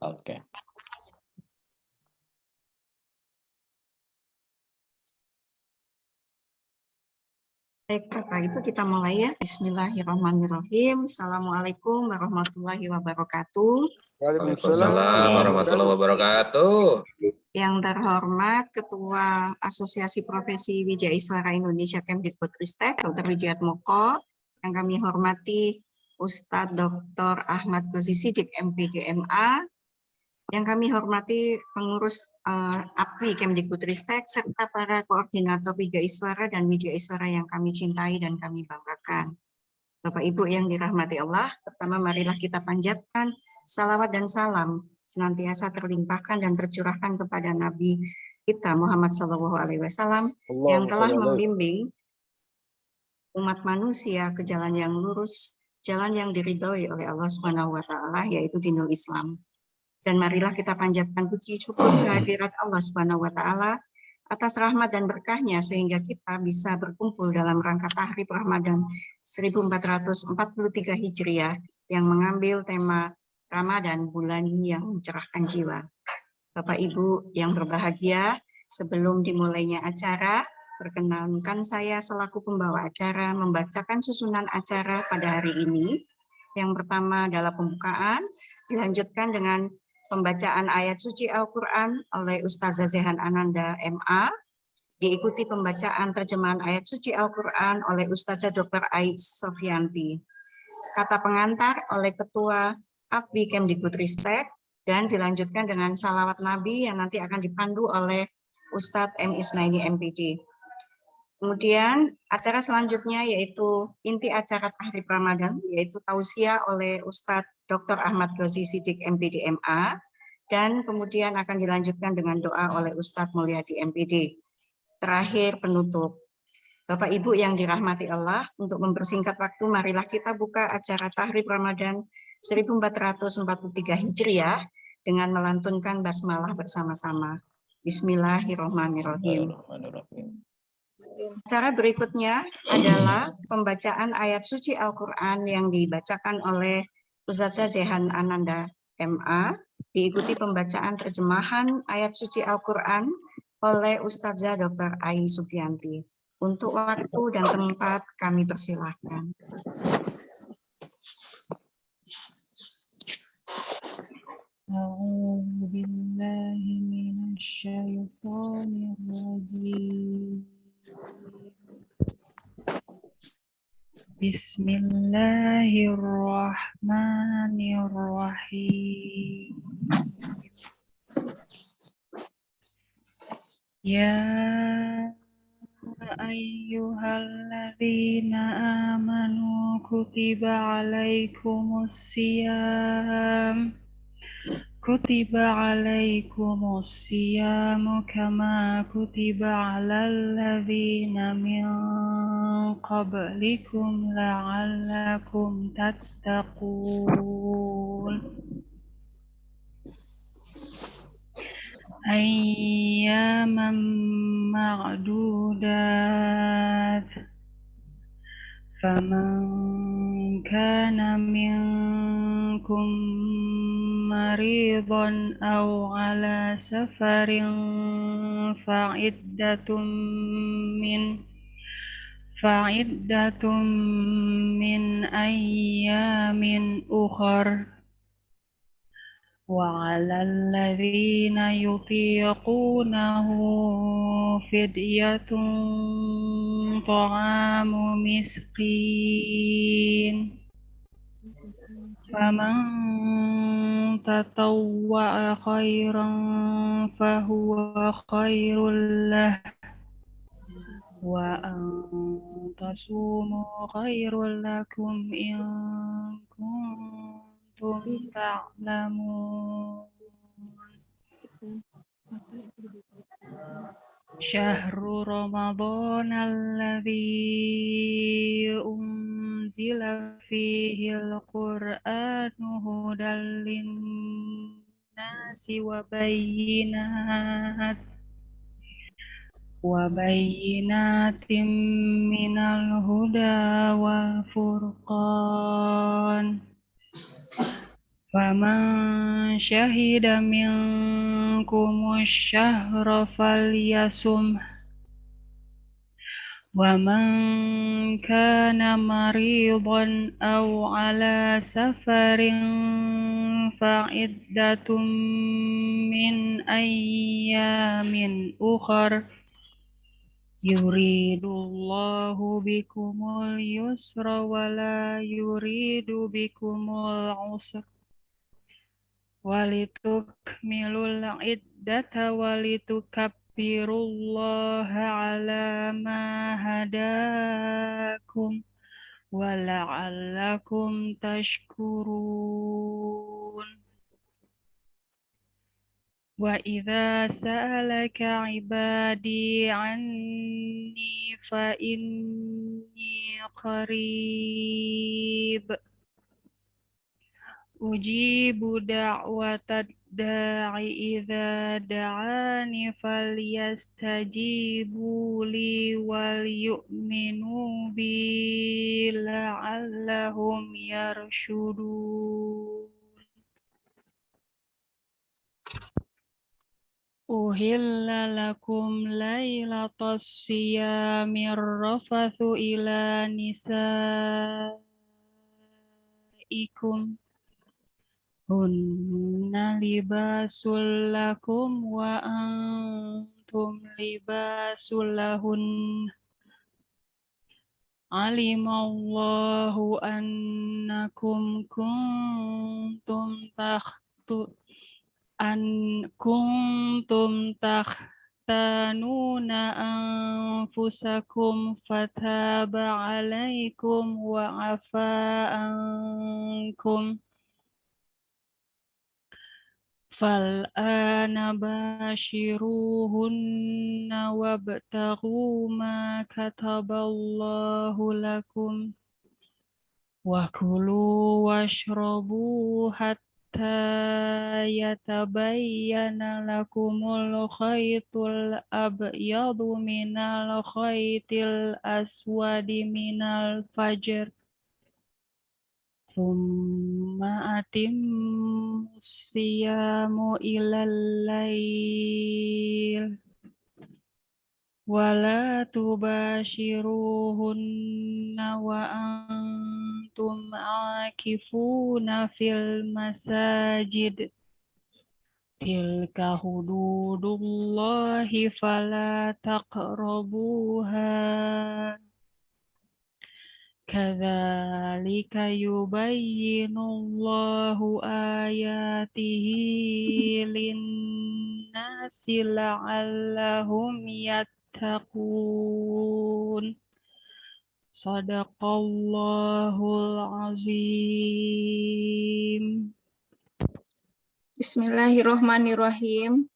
Oke. Baik, Bapak Ibu, kita mulai ya. Bismillahirrahmanirrahim. Assalamualaikum warahmatullahi wabarakatuh. Waalaikumsalam warahmatullahi wabarakatuh. Yang terhormat Ketua Asosiasi Profesi Wijaiswara Indonesia Kemdikbudristek, Dr. Wijiatmoko. Yang kami hormati Ustadz Dr. Ahmad Ghozi Siddiq, MPD MA. Yang kami hormati pengurus APWI Kemdikbudristek serta para koordinator Wijaiswara dan Wijaiswara yang kami cintai dan kami banggakan. Bapak Ibu yang dirahmati Allah, pertama marilah kita panjatkan salawat dan salam senantiasa terlimpahkan dan tercurahkan kepada Nabi kita Muhammad SAW yang telah membimbing umat manusia ke jalan yang lurus, jalan yang diridhoi oleh Allah Subhanahu wa taala, yaitu dinul Islam. Dan marilah kita panjatkan puji syukur kehadirat Allah Subhanahu wa taala atas rahmat dan berkahnya sehingga kita bisa berkumpul dalam rangka Tahrib Ramadan 1443 Hijriah yang mengambil tema Ramadan, bulan yang mencerahkan jiwa. Bapak Ibu yang berbahagia, sebelum dimulainya acara, perkenankan saya selaku pembawa acara membacakan susunan acara pada hari ini. Yang pertama adalah pembukaan, dilanjutkan dengan pembacaan ayat suci Al-Quran oleh Ustazah Zehan Ananda MA, diikuti pembacaan terjemahan ayat suci Al-Quran oleh Ustazah Dr. Ais Sofianti. Kata pengantar oleh Ketua APWI Kemdikbudristek, dan dilanjutkan dengan salawat Nabi yang nanti akan dipandu oleh Ustadz M. Isnaini MPD. Kemudian acara selanjutnya yaitu inti acara Tahrib Ramadan, yaitu tausiah oleh Ustadz Dr. Ahmad Ghozi Siddiq MPD MA, dan kemudian akan dilanjutkan dengan doa oleh Ustadz Mulyadi MPD. Terakhir penutup. Bapak Ibu yang dirahmati Allah, untuk mempersingkat waktu, marilah kita buka acara Tahrib Ramadan 1443 Hijriah dengan melantunkan basmalah bersama-sama. Bismillahirrahmanirrahim. Acara berikutnya adalah pembacaan ayat suci Al-Quran yang dibacakan oleh Ustazah Zehan Ananda MA, diikuti pembacaan terjemahan ayat suci Al-Quran oleh Ustazah Dr. Ai Sufianti. Untuk waktu dan tempat kami persilahkan. A'udzu billahi minasy syaithanir rajim. Bismillahirrahmanirrahim. Ya ayyuhalladzina amanu kutiba alaikumusiyam kama kutiba alal ladzina min qablikum la'allakum tattaqun. Ayyaman ma'dudat. Faman kana minkum maridan aw ala safarin fa'iddatun min ayyamin ukhar. وعلى الذين يطيقونه فدية طعام مسكين فمن تطوع خيرا فهو خير له وأن تصوموا خير لكم إن kuntum ta'lamun. Syahrul Ramadan alladzi unzila fihi al-Qur'anu hudal lin-nasi wa bayyinatin minal huda wal furqan. Faman syahida minkumus syahra falyasum wa man kana maridan aw ala safarin fa'iddatum min ayyamin ukhar yuridullahu bikumul yusra wa la yuridu bikumul usra walitukmilul iddata walitukabbirullaha ala ma hadakum wa la'allakum tashkurun. Wa idza sa'alaka ibadi anni fa inni qarib ujibu da'watad da'i idza da'ani falyastajibu li wal yu'minu bi la'allahum yarshudun. Uhilla lakum laylatas siyamir rafathu ila nisaikum hunna libasul lakum wa antum libasul lahun. Alimallahu annakum kuntum takhtanuna anfusakum fataba alaikum wa afa ankum fal'ana bashiruhunna wabtaghu ma kataballahu lakum wa kulu washrabu hatta yatabayyana lakumul khaytul abyadu minal khaytil aswadi minal fajr thumma atimmus siyamu ilal lail wala tubashiruhunna wa antum akifuna fil masajid tilka hududullahi fala taqrabuha kadzalika yubayyinullahu ayatihi linnasi la'allahum yattaqun. Sadaqallahul azim. Bismillahirrohmanirrohim.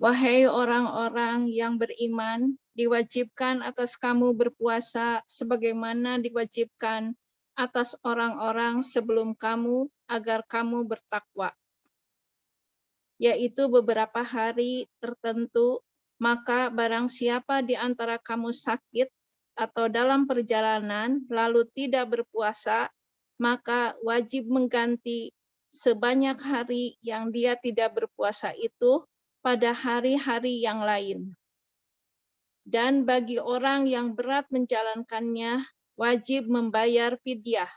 Wahai orang-orang yang beriman, diwajibkan atas kamu berpuasa sebagaimana diwajibkan atas orang-orang sebelum kamu agar kamu bertakwa, yaitu beberapa hari tertentu. Maka barang siapa di antara kamu sakit atau dalam perjalanan lalu tidak berpuasa, maka wajib mengganti sebanyak hari yang dia tidak berpuasa itu pada hari-hari yang lain. Dan bagi orang yang berat menjalankannya, wajib membayar fidyah,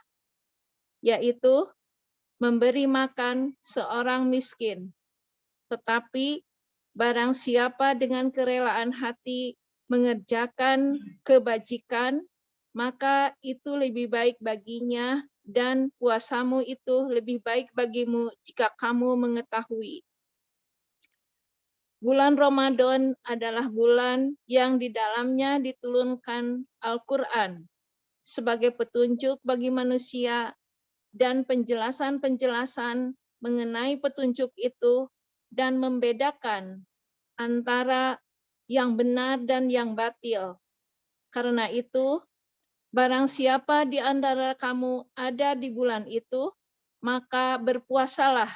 yaitu memberi makan seorang miskin. Tetapi barang siapa dengan kerelaan hati mengerjakan kebajikan, maka itu lebih baik baginya, dan puasamu itu lebih baik bagimu jika kamu mengetahui. Bulan Ramadan adalah bulan yang di dalamnya diturunkan Al-Quran sebagai petunjuk bagi manusia, dan penjelasan-penjelasan mengenai petunjuk itu dan membedakan antara yang benar dan yang batil. Karena itu, barang siapa di antara kamu ada di bulan itu, maka berpuasalah.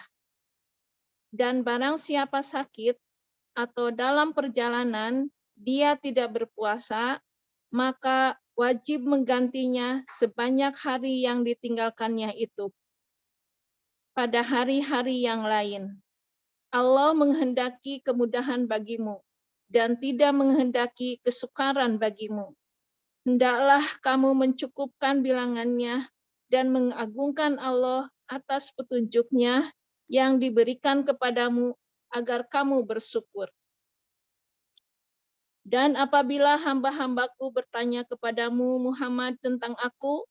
Dan barang siapa sakit atau dalam perjalanan dia tidak berpuasa, maka wajib menggantinya sebanyak hari yang ditinggalkannya itu. pada hari-hari yang lain. Allah menghendaki kemudahan bagimu dan tidak menghendaki kesukaran bagimu. Hendaklah kamu mencukupkan bilangannya dan mengagungkan Allah atas petunjuknya yang diberikan kepadamu agar kamu bersyukur. Dan apabila hamba-hambaku bertanya kepadamu Muhammad tentang aku,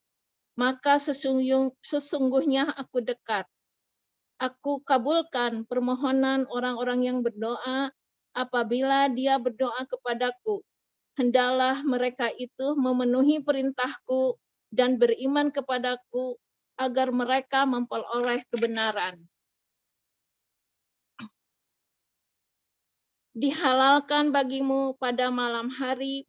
maka sesungguhnya aku dekat. Aku kabulkan permohonan orang-orang yang berdoa apabila dia berdoa kepadaku. Hendaklah mereka itu memenuhi perintahku dan beriman kepadaku agar mereka memperoleh kebenaran. Dihalalkan bagimu pada malam hari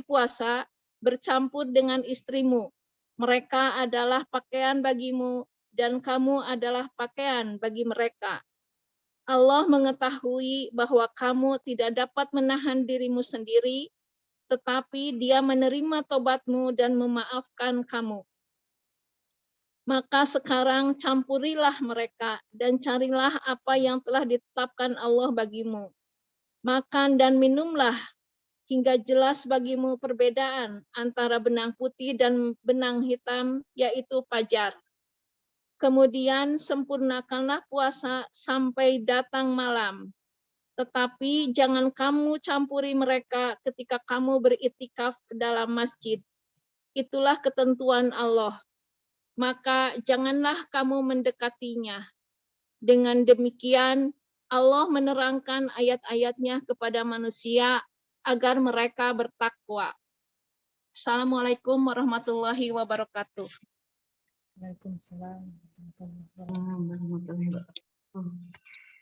puasa bercampur dengan istrimu. Mereka adalah pakaian bagimu dan kamu adalah pakaian bagi mereka. Allah mengetahui bahwa kamu tidak dapat menahan dirimu sendiri, tetapi Dia menerima tobatmu dan memaafkan kamu. Maka sekarang campurilah mereka dan carilah apa yang telah ditetapkan Allah bagimu. Makan dan minumlah hingga jelas bagimu perbedaan antara benang putih dan benang hitam, yaitu fajar. Kemudian sempurnakanlah puasa sampai datang malam. Tetapi jangan kamu campuri mereka ketika kamu beriktikaf dalam masjid. Itulah ketentuan Allah. Maka janganlah kamu mendekatinya. Dengan demikian, Allah menerangkan ayat-ayatnya kepada manusia agar mereka bertakwa. Assalamualaikum warahmatullahi wabarakatuh. Waalaikumsalam. warahmatullahi wabarakatuh.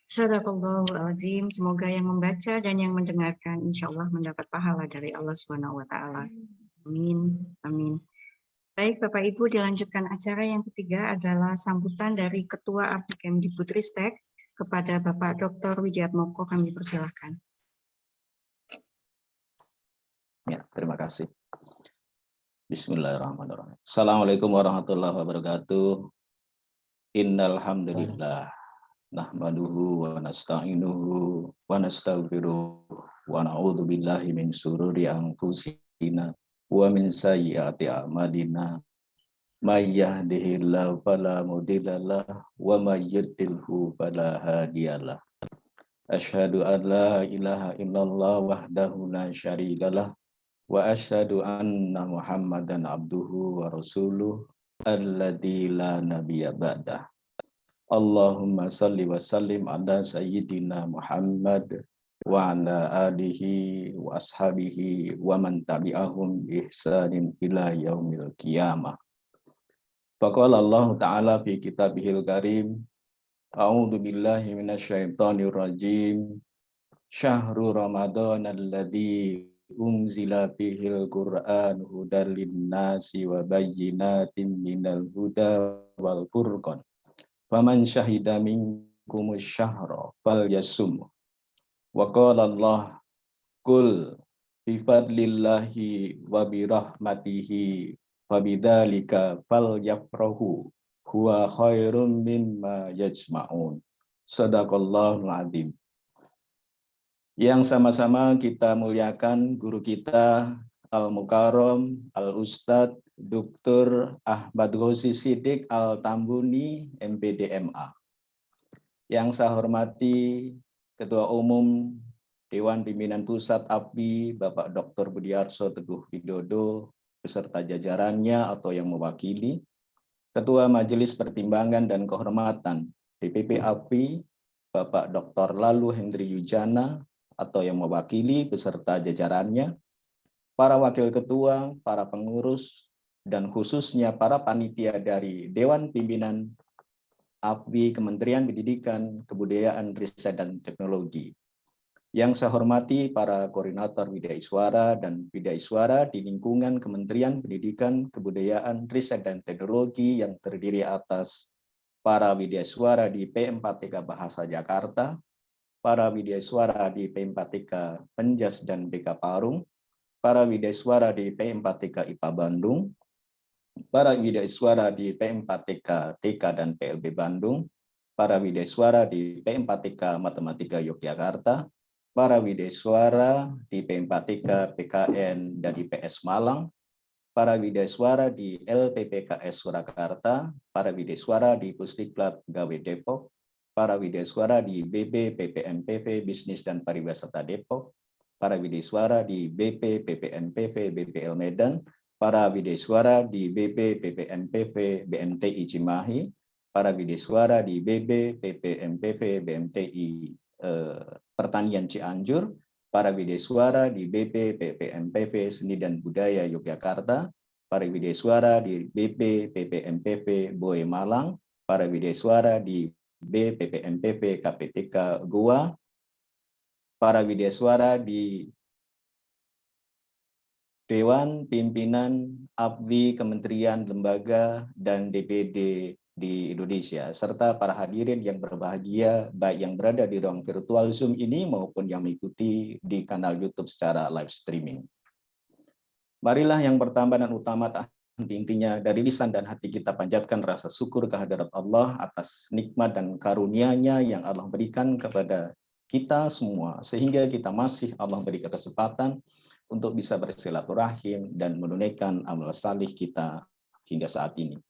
Sadaqallahul azim. Semoga yang membaca dan yang mendengarkan insya Allah mendapat pahala dari Allah Subhanahu wa taala. Amin. Amin. Baik Bapak Ibu, dilanjutkan acara yang ketiga adalah sambutan dari Ketua API Kemdikbudristek kepada Bapak Dr. Wijiatmoko. Kami persilahkan. Ya, terima kasih. Bismillahirrahmanirrahim. Assalamualaikum warahmatullahi wabarakatuh. Innal hamdalillah nahmaduhu wa nasta'inuhu wa nastaghfiruh wa na'udzu billahi min syururi anfusina wa min sayyiati a'malina. May yahdihillahu fala mudhillalah wa may yudlilhu fala hadiyalah. Asyhadu an la ilaha illallah wahdahu la syarikalah wa asyhadu anna Muhammadan abduhu wa rasuluh alladzi la nabiyya ba'dah. Allahumma salli wa sallim ala sayyidina Muhammad wa ala alihi wa ashabihi wa man tabi'ahum bi ihsanin ila yaumil qiyamah. Faqala Allah Ta'ala fi kitabihil karim, a'udzu billahi minasyaitonir rajim, syahrul ramadan alladzi unzila fihil Qur'an hudal linnasi wa bayyinatin minal huda wal furqan. Faman syahida minkumus syahra falyasum. Wa qala Allah qul bi fadlillahi wa bi rahmatihi fabidzalika falyafrahu huwa khairum mimma yajma'un. Shadaqallahul adzim. Yang sama-sama kita muliakan guru kita Al-Mukarram, Al-Ustadz Dr. Ahmad Ghozi Siddiq Al-Tambuni, MPD MA. Yang saya hormati Ketua Umum Dewan Pimpinan Pusat API, Bapak Dr. Budiarso Teguh Widodo, beserta jajarannya atau yang mewakili, Ketua Majelis Pertimbangan dan Kehormatan DPP API, Bapak Dr. Lalu Hendri Yujana, atau yang mewakili beserta jajarannya, para wakil ketua, para pengurus, dan khususnya para panitia dari Dewan Pimpinan API Kementerian Pendidikan, Kebudayaan, Riset, dan Teknologi. Yang saya hormati para koordinator Widaiswara dan Widaiswara di lingkungan Kementerian Pendidikan, Kebudayaan, Riset, dan Teknologi yang terdiri atas para Widaiswara di P4TK Bahasa Jakarta, para widaiswara di P4TK Penjas dan BK Parung, para widaiswara di P4TK IPA Bandung, para widesuara di P4TK, TK, dan PLB Bandung, para widesuara di P4TK Matematika Yogyakarta, para widesuara di P4TK PKN dan IPS Malang, para widesuara di LPPKS Surakarta, para widesuara di Pusdiklat Gawe Depok, para widesuara di BP PPNPV Bisnis dan Pariwisata Depok, para widesuara di BP PPNPV BPL Medan, para widesuara di BP PPNPV BMTI Cimahi, para widesuara di BB PPNPV BMTI Pertanian Cianjur, para widesuara di BP PPNPV Seni dan Budaya Yogyakarta, para widesuara di BP PPNPV Boe Malang, para widesuara di BPPNPV KPTK Goa, para widesuara di Dewan Pimpinan APWI Kementerian Lembaga dan DPD di Indonesia, serta para hadirin yang berbahagia, baik yang berada di ruang virtual Zoom ini maupun yang mengikuti di kanal YouTube secara live streaming. Marilah yang pertama dan utama tak henti-hentinya dari lisan dan hati kita panjatkan rasa syukur kehadirat Allah atas nikmat dan karunia-Nya yang Allah berikan kepada kita semua, sehingga kita masih Allah berikan kesempatan untuk bisa bersilaturahim dan menunaikan amal salih kita hingga saat ini.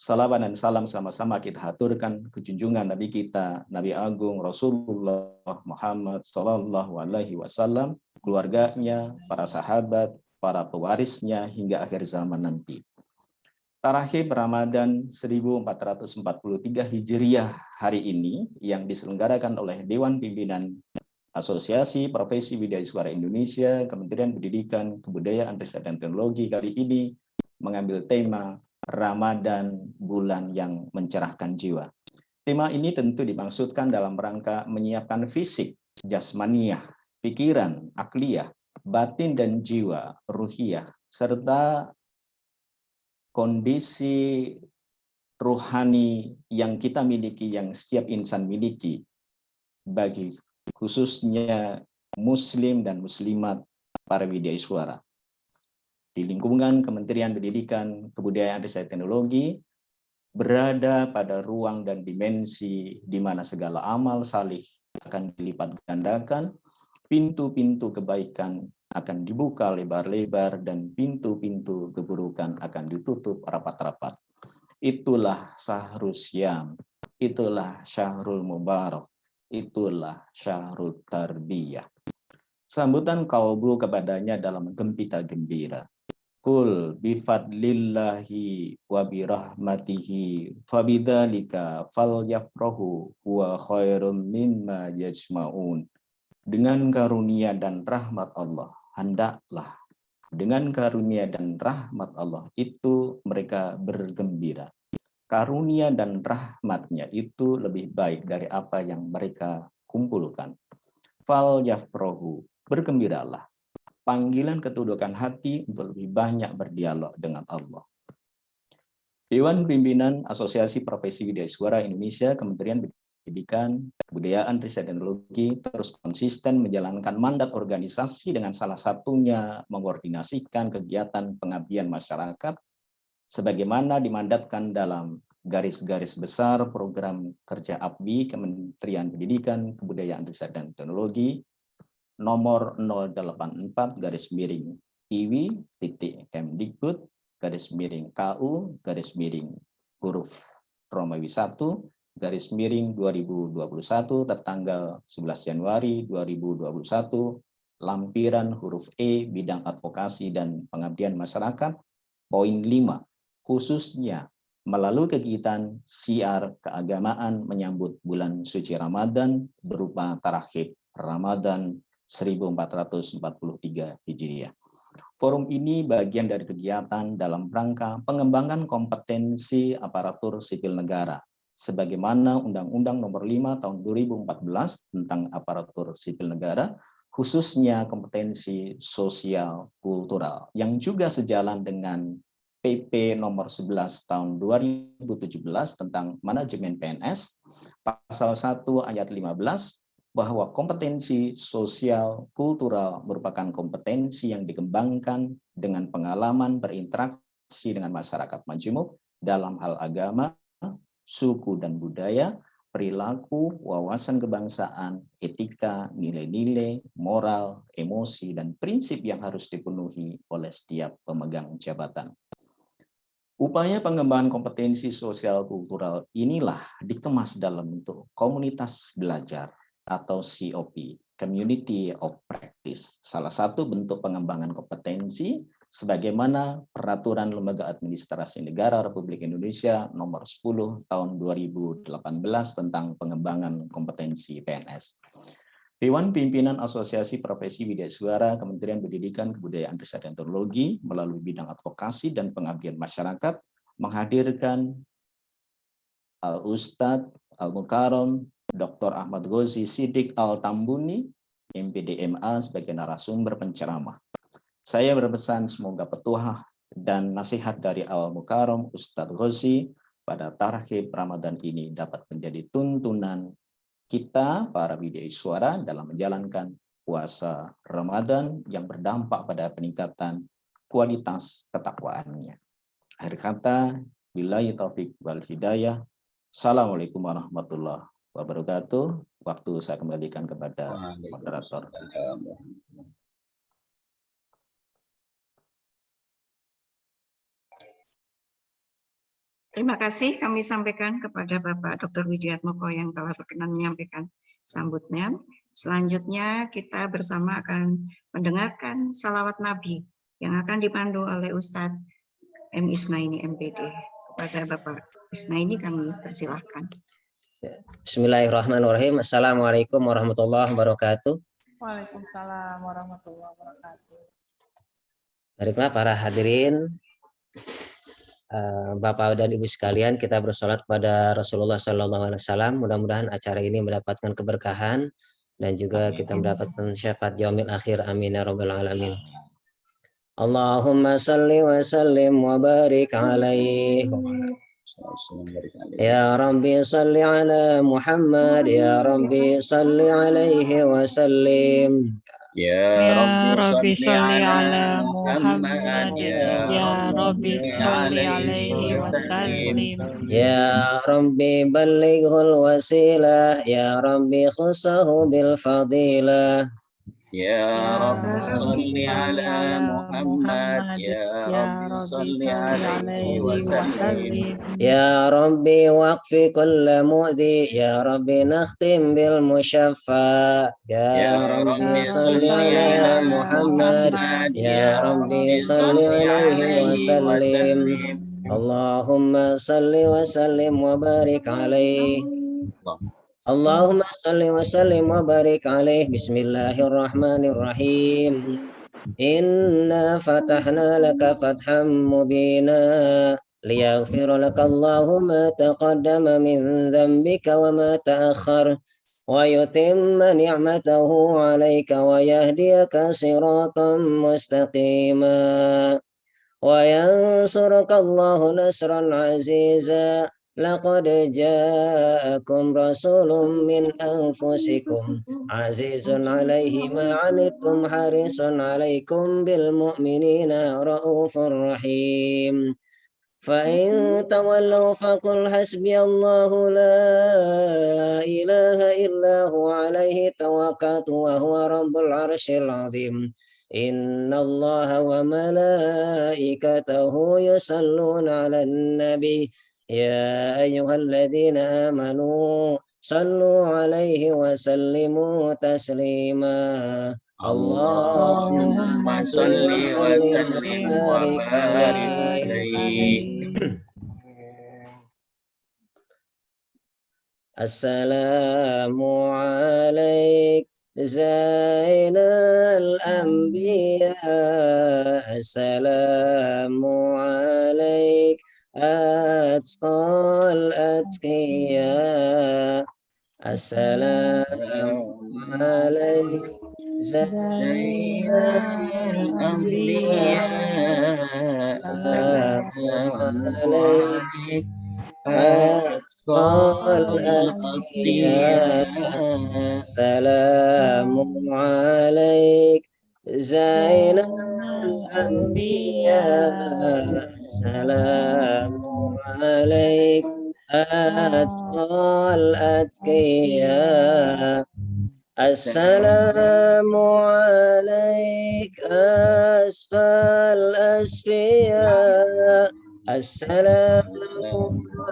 Salawat dan salam sama-sama kita haturkan ke junjungan Nabi kita, Nabi Agung Rasulullah Muhammad Sallallahu Alaihi Wasallam, keluarganya, para sahabat, para pewarisnya hingga akhir zaman nanti. Tarahib Ramadan 1443 Hijriah hari ini yang diselenggarakan oleh Dewan Pimpinan Asosiasi Profesi Widesuara Indonesia, Kementerian Pendidikan, Kebudayaan, Riset dan Teknologi kali ini mengambil tema Ramadan, bulan yang mencerahkan jiwa. Tema ini tentu dimaksudkan dalam rangka menyiapkan fisik, jasmaniah, pikiran, akliyah, batin dan jiwa, ruhiyah, serta kondisi rohani yang kita miliki, yang setiap insan miliki, bagi khususnya muslim dan muslimat para widesuara. Di lingkungan Kementerian Pendidikan, Kebudayaan, Riset Teknologi berada pada ruang dan dimensi di mana segala amal salih akan dilipat gandakan, pintu-pintu kebaikan akan dibuka lebar-lebar, dan pintu-pintu keburukan akan ditutup rapat-rapat. Itulah Syahrul Syam, itulah Syahrul Mubarak, itulah Syahrul Tarbiyah. Sambutan kalbu kepadanya dalam gembira gembira. Kul bifadlillahi wa birahmatihi fabidzalika falyafrahu huwa khairum mimma yajma'un. Dengan karunia dan rahmat Allah, hendaklah dengan karunia dan rahmat Allah itu mereka bergembira. Karunia dan rahmatnya itu lebih baik dari apa yang mereka kumpulkan. Falyafrahu, bergembiralah. Panggilan ketundukan hati untuk lebih banyak berdialog dengan Allah. Dewan Pimpinan Asosiasi Profesi Widesuara Indonesia, Kementerian Pendidikan, Kebudayaan, Riset dan Teknologi terus konsisten menjalankan mandat organisasi dengan salah satunya mengkoordinasikan kegiatan pengabdian masyarakat sebagaimana dimandatkan dalam garis-garis besar program kerja APWI Kementerian Pendidikan, Kebudayaan, Riset dan Teknologi nomor 084-Iwi.Kemdikbud-KU-huruf Romawi 1 2021 tertanggal 11 Januari 2021, lampiran huruf E bidang advokasi dan pengabdian masyarakat, poin 5, khususnya melalui kegiatan siar keagamaan menyambut bulan suci Ramadan berupa Tarahib Ramadan 1443 Hijriah. Forum ini bagian dari kegiatan dalam rangka pengembangan kompetensi aparatur sipil negara, sebagaimana Undang-Undang Nomor 5 Tahun 2014 tentang aparatur sipil negara, khususnya kompetensi sosial kultural, yang juga sejalan dengan PP Nomor 11 Tahun 2017 tentang manajemen PNS, Pasal 1 Ayat 15, bahwa kompetensi sosial kultural merupakan kompetensi yang dikembangkan dengan pengalaman berinteraksi dengan masyarakat majemuk dalam hal agama, suku dan budaya, perilaku, wawasan kebangsaan, etika, nilai-nilai, moral, emosi, dan prinsip yang harus dipenuhi oleh setiap pemegang jabatan. Upaya pengembangan kompetensi sosial kultural inilah dikemas dalam bentuk komunitas belajar atau COP, Community of Practice. Salah satu bentuk pengembangan kompetensi sebagaimana Peraturan Lembaga Administrasi Negara Republik Indonesia Nomor 10 Tahun 2018 tentang pengembangan kompetensi PNS. Dewan Pimpinan Asosiasi Profesi Widya Suara Kementerian Pendidikan, Kebudayaan, Riset dan Teknologi melalui bidang advokasi dan pengabdian masyarakat menghadirkan Al-Ustadz Al-Mukarram Dr. Ahmad Ghozi Siddiq Al-Tambuni, MPDMA sebagai narasumber penceramah. Saya berpesan semoga petuah dan nasihat dari Al-Mukarram Ustadz Ghozi pada Tarhib Ramadan ini dapat menjadi tuntunan kita para widya suara dalam menjalankan puasa Ramadan yang berdampak pada peningkatan kualitas ketakwaannya. Akhir kata, billahi taufik wal hidayah. Assalamualaikum warahmatullahi wabarakatuh. Waktu saya kembalikan kepada moderator. Terima kasih kami sampaikan kepada Bapak Dr. Widiatmoko yang telah berkenan menyampaikan sambutnya. Selanjutnya kita bersama akan mendengarkan salawat Nabi yang akan dipandu oleh Ustadz M. Isnaini MPD. Kepada Bapak Isnaini kami persilahkan. Bismillahirrahmanirrahim. Assalamualaikum warahmatullahi wabarakatuh. Waalaikumsalam warahmatullahi wabarakatuh. Baiklah para hadirin, Bapak dan Ibu sekalian, kita bersolat kepada Rasulullah SAW. Mudah-mudahan acara ini mendapatkan keberkahan dan juga kita mendapatkan syafaat yaumil akhir. Amin ya rabbal alamin. Allahumma salli wa sallim wa barik alaihi. Ya Rabbi salli ala Muhammad, ya Rabbi salli alaihi wa sallim. Ya Rabbi salli ala Muhammad, ya Rabbi salli alaihi wa sallim. Ya Rabbi ballighul wasilah, ya Rabbi khussahu bil fadilah. Ya Rabbi salli ala Muhammad, ya Rabbi salli alaihi wa sallim. Ya Rabbi waqfi kulla mu'zi, ya Rabbi nakhtim bil musyaffa. Ya Rabbi salli ala Muhammad, ya Rabbi salli alaihi wa sallim. Allahumma salli wa sallim wa barik alaihi. Allahumma salli wa sallim wa barik alaihi. Bismillahirrahmanirrahim. Inna fatahna laka fatham mubina liyaghfira laka Allahu ma taqaddama min dhanbika wa ma ta'akhkhar wa yutimma ni'matahu 'alaika wa yahdiyaka siratan mustaqima wa yansuruka Allahu nasran 'aziza. Laqad ja'akum rasulun min anfusikum azizun 'alaihi ma 'anittum harisun 'alaikum bil mu'minina raufur rahim. Fa in tawallaw faqul hasbiyallahu la ilaha illa huwa 'alaihi tawakkaltu wa huwa rabbul 'arsyil 'azim. Innallaha wa malaikatahu yusalluna 'alan nabi. Ya ayyuhalladzina amanu sallu alaihi wa sallimu taslima. Allahumma salli wa sallim wa barik alaihi. Assalamu alaik Zainal Anbiya. Assalamu alaik Atqal Atqiya. Assalamu alaikum Zainal Anbiya. Assalamu alaikum Atqal Atqiya. Assalamu alaikum Zainal Anbiya. السلام عليك أتقى الأتقياء السلام عليك أسفى الأسفياء السلام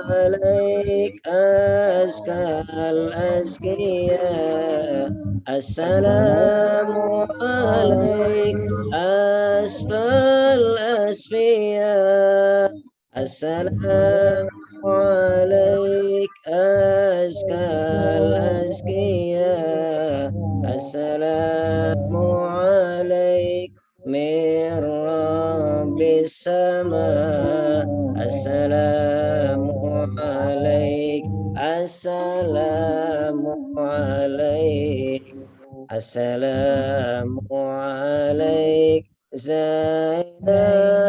عليك أزكى الأزكياء السلام عليك أسفى الأسفياء السلام عليك أزكى الأزكياء السلام عليك من رب السماء السلام عليك السلام عليك السلام عليك زين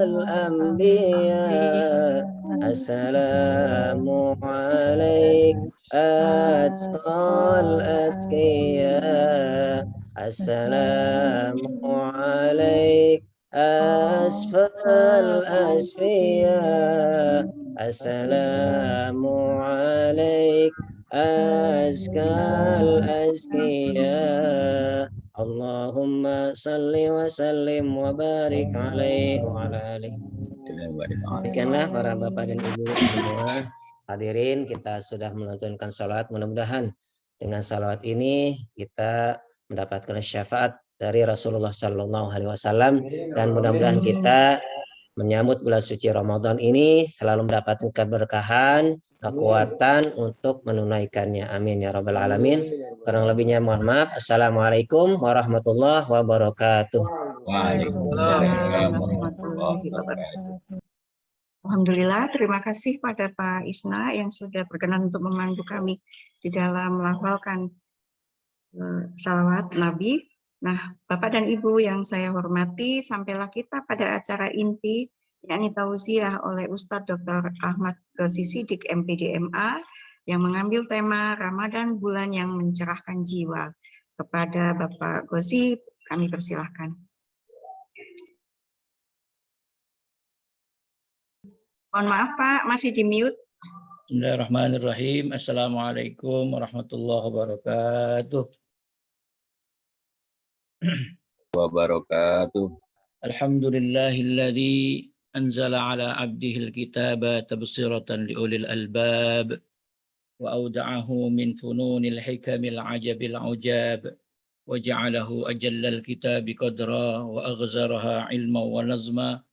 الأنبياء السلام عليك أتقى الأتقياء السلام عليك أسفى الأسفياء السلام عليك أزكى الأزكياء اللهم صل وسلم وبارك عليه وعلى آله. Demikianlah para bapak dan ibu semua hadirin, kita sudah melantunkan salat. Mudah-mudahan dengan salat ini kita mendapatkan syafaat dari Rasulullah SAW, dan mudah-mudahan kita menyambut bulan suci Ramadan ini selalu mendapatkan keberkahan, kekuatan untuk menunaikannya. Amin ya rabbal alamin. Kurang lebihnya mohon maaf. Assalamualaikum warahmatullahi wabarakatuh. Waalaikumsalam warahmatullahi wabarakatuh. Alhamdulillah, terima kasih pada Pak Isna yang sudah berkenan untuk memandu kami di dalam melafalkan salawat Nabi. Nah, Bapak dan Ibu yang saya hormati, sampailah kita pada acara inti, yakni tausiah oleh Ustadz Dr. Ahmad Ghozi Siddiq MPDMA, yang mengambil tema Ramadan Bulan yang Mencerahkan Jiwa. Kepada Bapak Ghozi, kami persilahkan. Mohon maaf Pak, masih di mute. Bismillahirrahmanirrahim. Assalamualaikum warahmatullahi wabarakatuh. Wabarakatuh. Alhamdulillahilladzi anzala ala abdihil kitaba tabsiratan liulil albab wa auda'ahu min fununil hikamil ajabil ujab wa ja'alahu ajallal kitabi qadra wa aghzaraha ilma wa nazma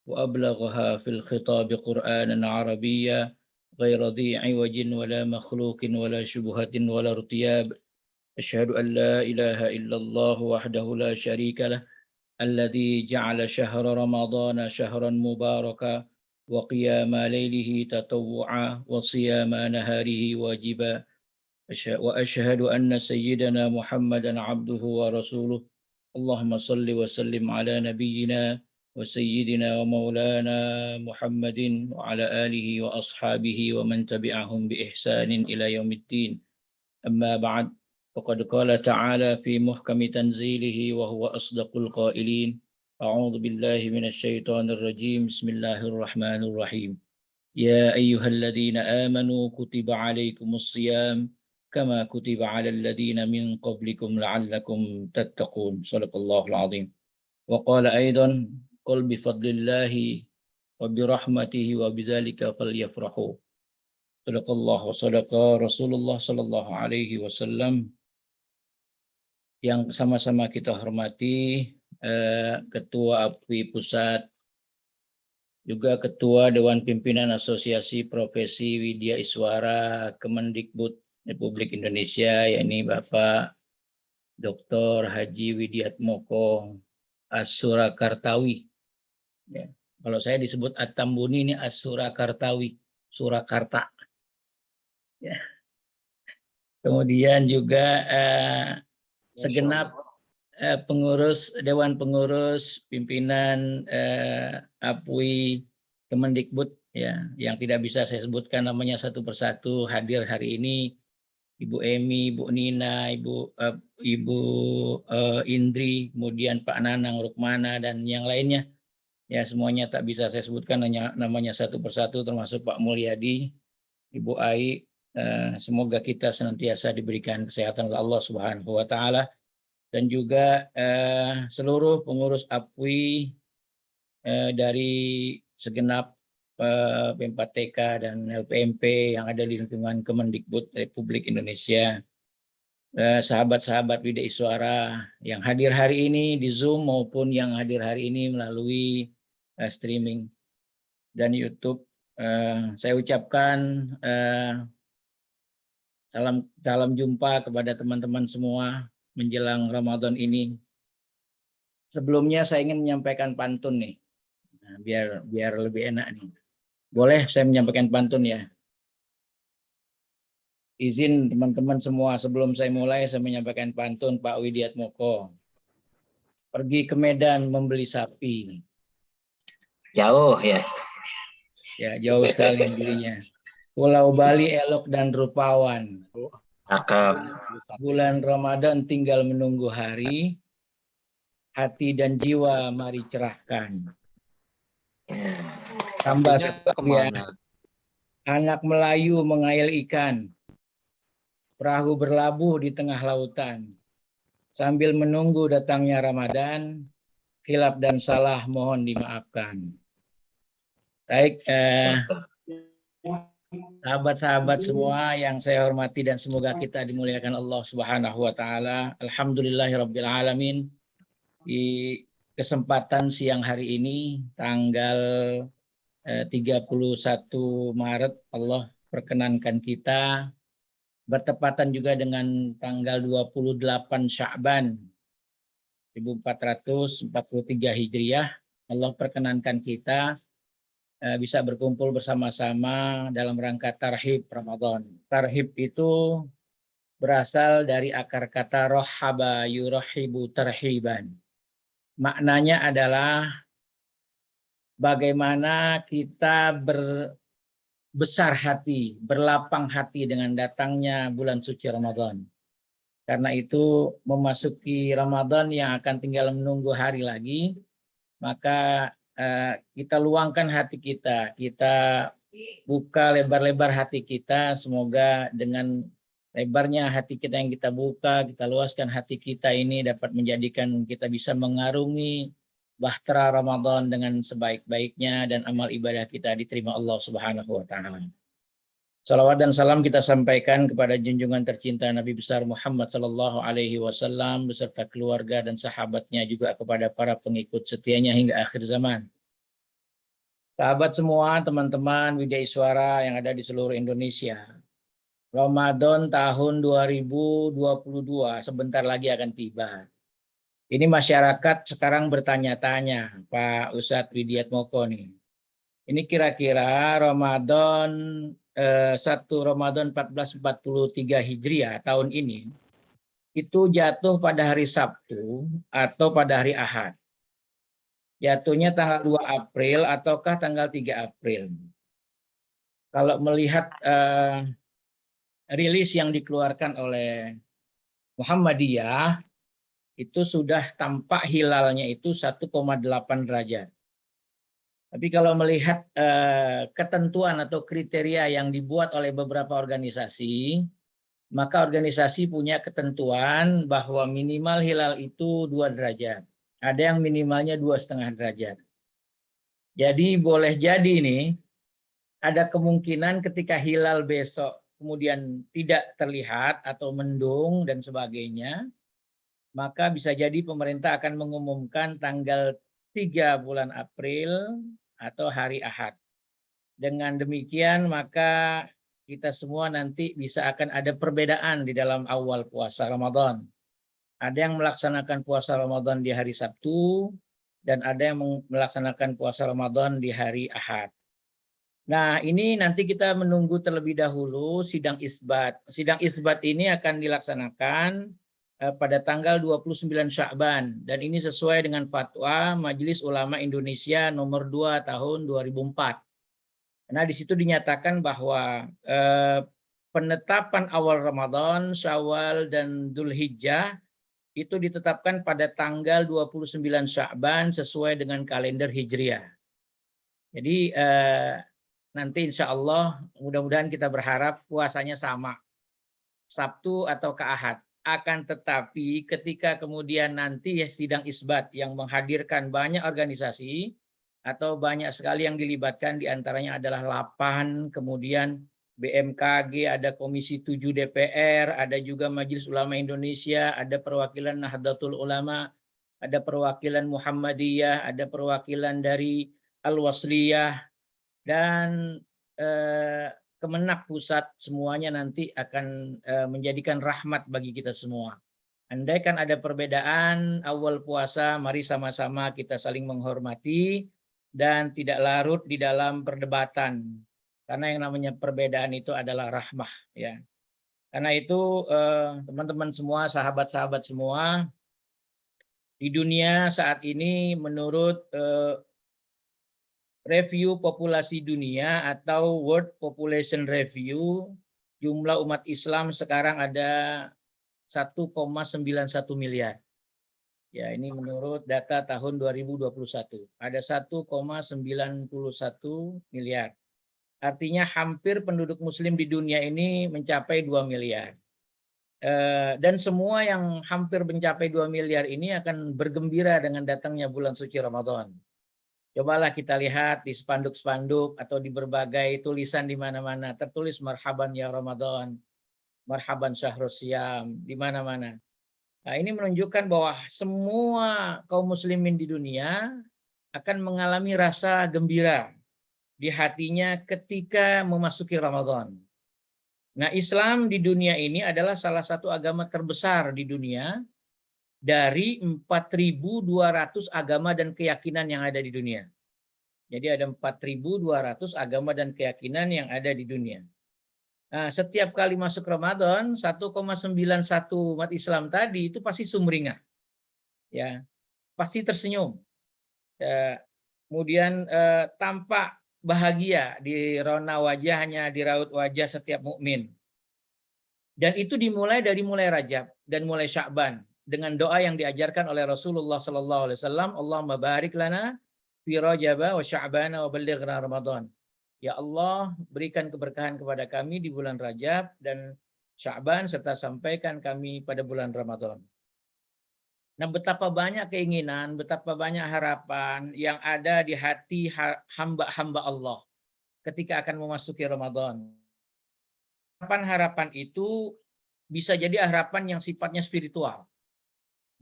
wa ablaghaha fil khitabi qur'anan arabiyya ghayra dhi 'iwajin wa la makhluqin wa la syubhatin wa la irtiyab. أشهد أن لا إله إلا الله وحده لا شريك له الذي جعل شهر رمضان شهرا مباركا وقيام ليله تطوعا وصيام نهاره واجبا وأشهد أن سيدنا محمدا عبده ورسوله اللهم صل وسلم على نبينا وسيدنا ومولانا محمد وعلى آله وأصحابه ومن تبعهم بإحسان إلى يوم الدين. أما بعد، وقد قال تعالى في محكم تنزيله وهو أصدق القائلين أعوذ بالله من الشيطان الرجيم بسم الله الرحمن الرحيم يا أيها الذين آمنوا كتب عليكم الصيام كما كتب على الذين من قبلكم لعلكم تتقون صدق الله العظيم. وقال أيضا قل بفضل الله وبرحمته وبذلك فليفرحوا صدق الله وصدق رسول الله صلى الله عليه وسلم. Yang sama-sama kita hormati Ketua APWI Pusat, juga Ketua Dewan Pimpinan Asosiasi Profesi Widya Iswara Kemendikbud Republik Indonesia, yakni Bapak Dr. Haji Widiatmoko As-Surakartawi. Ya, kalau saya disebut At-Tambuni, ini As-Surakartawi, Surakarta. Ya. Kemudian juga segenap pengurus, Dewan Pengurus, pimpinan APWI Kemendikbud, ya, yang tidak bisa saya sebutkan namanya satu persatu hadir hari ini, Ibu Emi, Ibu Nina, Ibu Indri, kemudian Pak Nanang Rukmana dan yang lainnya. Ya, semuanya tak bisa saya sebutkan, hanya namanya satu persatu, termasuk Pak Mulyadi, Ibu Ai. Semoga kita senantiasa diberikan kesehatan oleh Allah Subhanahu wa Ta'ala, dan juga seluruh pengurus APWI dari segenap P4TK dan LPMP yang ada di lingkungan Kemendikbud Republik Indonesia. Sahabat-sahabat Widya Iswara yang hadir hari ini di Zoom maupun yang hadir hari ini melalui streaming dan YouTube. Saya ucapkan salam jumpa kepada teman-teman semua menjelang Ramadan ini. Sebelumnya saya ingin menyampaikan pantun nih, nah, biar lebih enak nih. Boleh saya menyampaikan pantun ya? Izin teman-teman semua, sebelum saya mulai saya menyampaikan pantun Pak Widiatmoko. Pergi ke Medan membeli sapi. Jauh ya. Ya, jauh sekali belinya. Pulau Bali elok dan rupawan. Cakep. Bulan Ramadan tinggal menunggu hari. Hati dan jiwa mari cerahkan. Tambah satu ya. Anak Melayu mengail ikan. Perahu berlabuh di tengah lautan. Sambil menunggu datangnya Ramadan, khilaf dan salah mohon dimaafkan. Baik, sahabat-sahabat semua yang saya hormati dan semoga kita dimuliakan Allah Subhanahu wa Ta'ala. Alhamdulillahirabbil alamin. Di kesempatan siang hari ini tanggal 31 Maret Allah perkenankan kita bertepatan juga dengan tanggal 28 Sya'ban 1443 Hijriah. Allah perkenankan kita bisa berkumpul bersama-sama dalam rangka tarhib Ramadan. Tarhib itu berasal dari akar kata rohaba yurahibu tarhiban. Maknanya adalah bagaimana kita berbesar hati, berlapang hati dengan datangnya bulan suci Ramadan. Karena itu memasuki Ramadan yang akan tinggal menunggu hari lagi, maka kita luangkan hati kita, kita buka lebar-lebar hati kita, semoga dengan lebarnya hati kita yang kita buka, kita luaskan hati kita ini dapat menjadikan kita bisa mengarungi bahtera Ramadan dengan sebaik-baiknya dan amal ibadah kita diterima Allah Subhanahu wa Ta'ala. Salawat dan salam kita sampaikan kepada junjungan tercinta Nabi besar Muhammad sallallahu alaihi wasallam beserta keluarga dan sahabatnya, juga kepada para pengikut setianya hingga akhir zaman. Sahabat semua, teman-teman Widya Iswara yang ada di seluruh Indonesia. Ramadan tahun 2022 sebentar lagi akan tiba. Ini masyarakat sekarang bertanya-tanya, Pak Ustadz Widiatmoko nih. Ini kira-kira Ramadan 1 Ramadan 1443 Hijriah tahun ini itu jatuh pada hari Sabtu atau pada hari Ahad? Jatuhnya tanggal 2 April ataukah tanggal 3 April? Kalau melihat rilis yang dikeluarkan oleh Muhammadiyah, itu sudah tampak hilalnya itu 1,8 derajat. Tapi kalau melihat ketentuan atau kriteria yang dibuat oleh beberapa organisasi, maka organisasi punya ketentuan bahwa minimal hilal itu 2 derajat. Ada yang minimalnya 2,5 derajat. Jadi boleh jadi nih, ada kemungkinan ketika hilal besok kemudian tidak terlihat atau mendung dan sebagainya, maka bisa jadi pemerintah akan mengumumkan tanggal 3 bulan April atau hari Ahad. Dengan demikian maka kita semua nanti bisa akan ada perbedaan di dalam awal puasa Ramadan. Ada yang melaksanakan puasa Ramadan di hari Sabtu dan ada yang melaksanakan puasa Ramadan di hari Ahad. Nah, ini nanti kita menunggu terlebih dahulu sidang isbat. Sidang isbat ini akan dilaksanakan pada tanggal 29 Sya'ban dan ini sesuai dengan fatwa Majelis Ulama Indonesia nomor 2 tahun 2004. Nah, di situ dinyatakan bahwa penetapan awal Ramadan, Syawal dan Dzulhijjah itu ditetapkan pada tanggal 29 Sya'ban sesuai dengan kalender Hijriah. Jadi nanti insya Allah mudah-mudahan kita berharap puasanya sama, Sabtu atau ke Ahad. Akan tetapi ketika kemudian nanti ya sidang isbat yang menghadirkan banyak organisasi atau banyak sekali yang dilibatkan, diantaranya adalah 8, kemudian BMKG, ada Komisi 7 DPR, ada juga Majelis Ulama Indonesia, ada perwakilan Nahdlatul Ulama, ada perwakilan Muhammadiyah, ada perwakilan dari Al-Wasliyah, dan Kemenak Pusat, semuanya nanti akan menjadikan rahmat bagi kita semua. Andaikan ada perbedaan awal puasa, mari sama-sama kita saling menghormati dan tidak larut di dalam perdebatan. Karena yang namanya perbedaan itu adalah rahmah, ya. Karena itu teman-teman semua, sahabat-sahabat semua, di dunia saat ini menurut review populasi dunia atau World Population Review, jumlah umat Islam sekarang ada 1,91 miliar. Ya, ini menurut data tahun 2021. Ada 1,91 miliar. Artinya hampir penduduk muslim di dunia ini mencapai 2 miliar. Dan semua yang hampir mencapai 2 miliar ini akan bergembira dengan datangnya bulan suci Ramadan. Cobalah kita lihat di spanduk-spanduk atau di berbagai tulisan di mana-mana tertulis marhaban ya Ramadan, marhaban syahrus syam, di mana-mana. Nah, ini menunjukkan bahwa semua kaum muslimin di dunia akan mengalami rasa gembira di hatinya ketika memasuki Ramadan. Nah, Islam di dunia ini adalah salah satu agama terbesar di dunia dari 4.200 agama dan keyakinan yang ada di dunia. Jadi ada 4.200 agama dan keyakinan yang ada di dunia. Nah, setiap kali masuk Ramadan, 1,91 umat Islam tadi itu pasti sumringah. Ya, pasti tersenyum. Kemudian tampak bahagia di rona wajahnya, di raut wajah setiap mukmin. Dan itu dimulai dari mulai Rajab dan mulai Sya'ban dengan doa yang diajarkan oleh Rasulullah SAW. Allahumma barik lana fi Rajab wa Sya'ban wa ballighna Ramadan. Ya Allah, berikan keberkahan kepada kami di bulan Rajab dan Sya'ban serta sampaikan kami pada bulan Ramadan. Nah, betapa banyak keinginan, betapa banyak harapan yang ada di hati hamba-hamba Allah ketika akan memasuki Ramadan. Harapan-harapan itu bisa jadi harapan yang sifatnya spiritual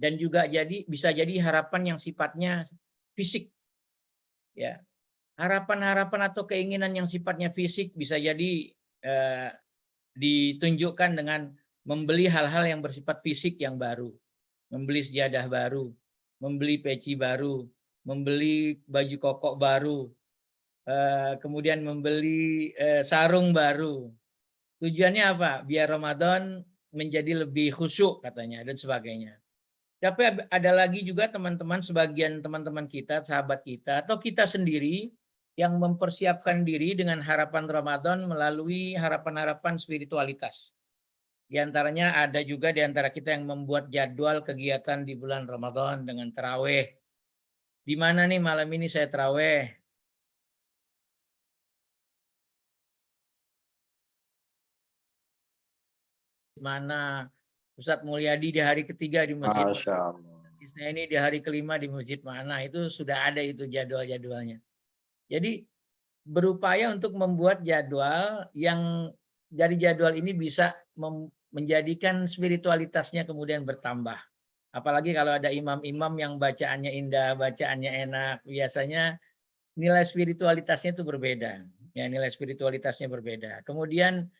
dan juga bisa jadi harapan yang sifatnya fisik. Ya, harapan-harapan atau keinginan yang sifatnya fisik bisa jadi ditunjukkan dengan membeli hal-hal yang bersifat fisik yang baru, membeli sejadah baru, membeli peci baru, membeli baju koko baru, kemudian membeli sarung baru. Tujuannya apa? Biar Ramadan menjadi lebih khusyuk katanya dan sebagainya. Tapi ada lagi juga teman-teman, sebagian teman-teman kita, sahabat kita, atau kita sendiri yang mempersiapkan diri dengan harapan Ramadan melalui harapan-harapan spiritualitas. Di antaranya ada juga di antara kita yang membuat jadwal kegiatan di bulan Ramadan dengan tarawih. Di mana nih malam ini saya tarawih? Mana Ustadz Mulyadi di hari ketiga di masjid. Masya Allah. Ini di hari kelima di masjid mana, itu sudah ada itu jadwal-jadwalnya. Jadi berupaya untuk membuat jadwal yang dari jadwal ini bisa menjadikan spiritualitasnya kemudian bertambah. Apalagi kalau ada imam-imam yang bacaannya indah, bacaannya enak, biasanya nilai spiritualitasnya itu berbeda. Ya, nilai spiritualitasnya berbeda. Kemudian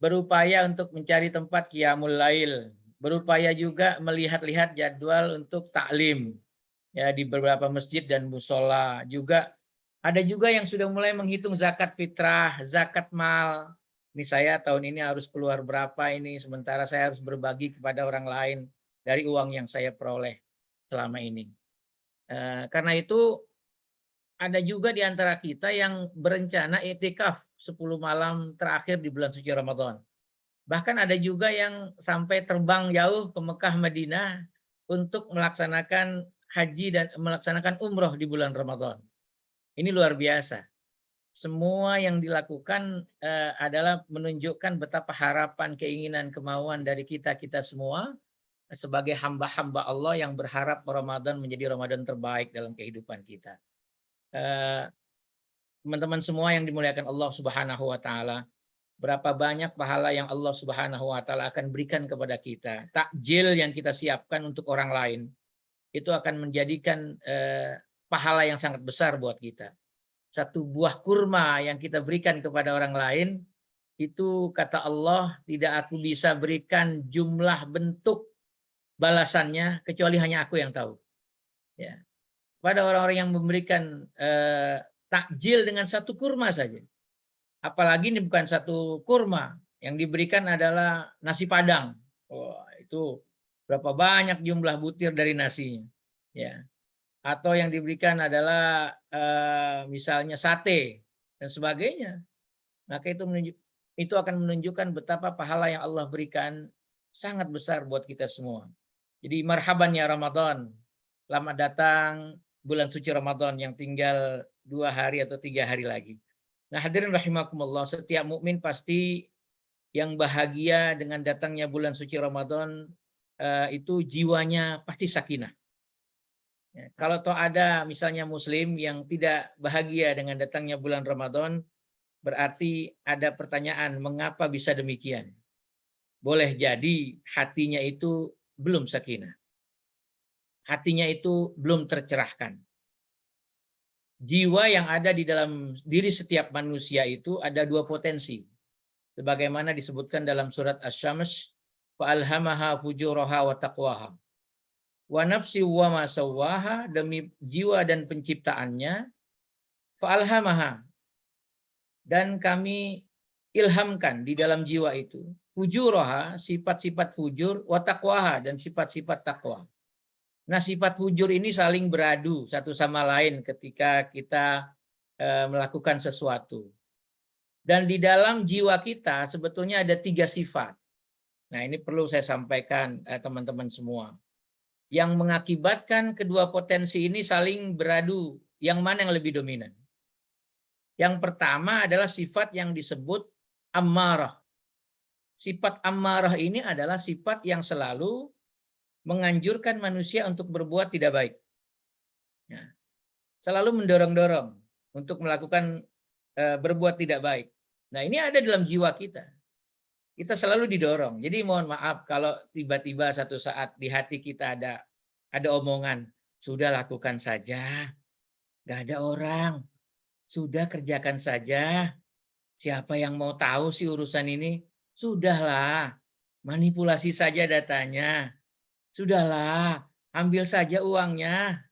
berupaya untuk mencari tempat qiyamul lail, berupaya juga melihat-lihat jadwal untuk taklim ya di beberapa masjid dan musola. Juga ada juga yang sudah mulai menghitung zakat fitrah, zakat mal. Ini saya tahun ini harus keluar berapa ini, sementara saya harus berbagi kepada orang lain dari uang yang saya peroleh selama ini. Karena itu ada juga di antara kita yang berencana i'tikaf 10 malam terakhir di bulan suci Ramadan. Bahkan ada juga yang sampai terbang jauh ke Mekah, Madinah untuk melaksanakan haji dan melaksanakan umroh di bulan Ramadan. Ini luar biasa. Semua yang dilakukan adalah menunjukkan betapa harapan, keinginan, kemauan dari kita semua sebagai hamba-hamba Allah yang berharap Ramadan menjadi Ramadan terbaik dalam kehidupan kita. Teman-teman semua yang dimuliakan Allah Subhanahu wa taala, berapa banyak pahala yang Allah Subhanahu wa taala akan berikan kepada kita. Takjil yang kita siapkan untuk orang lain itu akan menjadikan pahala yang sangat besar buat kita. Satu buah kurma yang kita berikan kepada orang lain, itu kata Allah, tidak aku bisa berikan jumlah bentuk balasannya kecuali hanya aku yang tahu. Ya. Pada orang-orang yang memberikan takjil dengan satu kurma saja. Apalagi ini bukan satu kurma, yang diberikan adalah nasi padang. Wah, itu berapa banyak jumlah butir dari nasinya. Ya. Atau yang diberikan adalah misalnya sate dan sebagainya. Maka itu akan menunjukkan betapa pahala yang Allah berikan sangat besar buat kita semua. Jadi marhaban ya Ramadan. Selamat datang bulan suci Ramadan yang tinggal 2 hari atau 3 hari lagi. Nah, hadirin rahimakumullah, setiap mukmin pasti yang bahagia dengan datangnya bulan suci Ramadan itu jiwanya pasti sakinah. Ya, kalau toh ada misalnya muslim yang tidak bahagia dengan datangnya bulan Ramadan, berarti ada pertanyaan mengapa bisa demikian. Boleh jadi hatinya itu belum sakinah. Hatinya itu belum tercerahkan. Jiwa yang ada di dalam diri setiap manusia itu ada 2 potensi. Sebagaimana disebutkan dalam surat Asy-Syams, fa'alhamaha fujuraha wa taqwaha. Wa nafsi wa ma sawwaha, demi jiwa dan penciptaannya, fa'alhamaha, dan kami ilhamkan di dalam jiwa itu fujuraha, sifat-sifat fujur, wa taqwaha, dan sifat-sifat takwa. Nah, sifat fujur ini saling beradu satu sama lain ketika kita melakukan sesuatu. Dan di dalam jiwa kita sebetulnya ada 3 sifat. Nah, ini perlu saya sampaikan teman-teman semua. Yang mengakibatkan kedua potensi ini saling beradu, yang mana yang lebih dominan. Yang pertama adalah sifat yang disebut ammarah. Sifat ammarah ini adalah sifat yang selalu menganjurkan manusia untuk berbuat tidak baik. Ya. Selalu mendorong-dorong untuk melakukan berbuat tidak baik. Nah, ini ada dalam jiwa kita. Kita selalu didorong. Jadi mohon maaf kalau tiba-tiba satu saat di hati kita ada omongan, sudah lakukan saja, nggak ada orang, sudah kerjakan saja. Siapa yang mau tahu sih urusan ini? Sudahlah, manipulasi saja datanya. Sudahlah, ambil saja uangnya.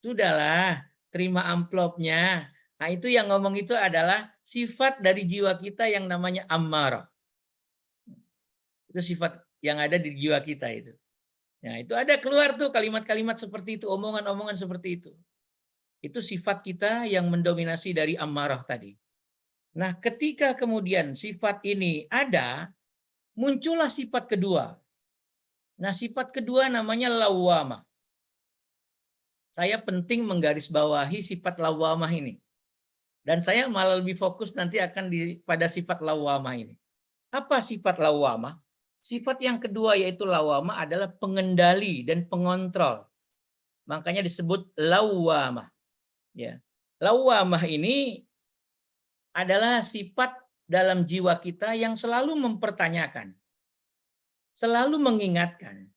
Sudahlah, terima amplopnya. Nah, itu yang ngomong itu adalah sifat dari jiwa kita yang namanya ammarah. Itu sifat yang ada di jiwa kita itu. Nah, itu ada keluar tuh kalimat-kalimat seperti itu, omongan-omongan seperti itu. Itu sifat kita yang mendominasi dari ammarah tadi. Nah, ketika kemudian sifat ini ada, muncullah sifat kedua. Nah, sifat kedua namanya lawwamah. Saya penting menggarisbawahi sifat lawwamah ini. Dan saya malah lebih fokus nanti akan pada sifat lawwamah ini. Apa sifat lawwamah? Sifat yang kedua yaitu lawwamah adalah pengendali dan pengontrol. Makanya disebut lawwamah. Ya. Lawwamah ini adalah sifat dalam jiwa kita yang selalu mempertanyakan, selalu mengingatkan.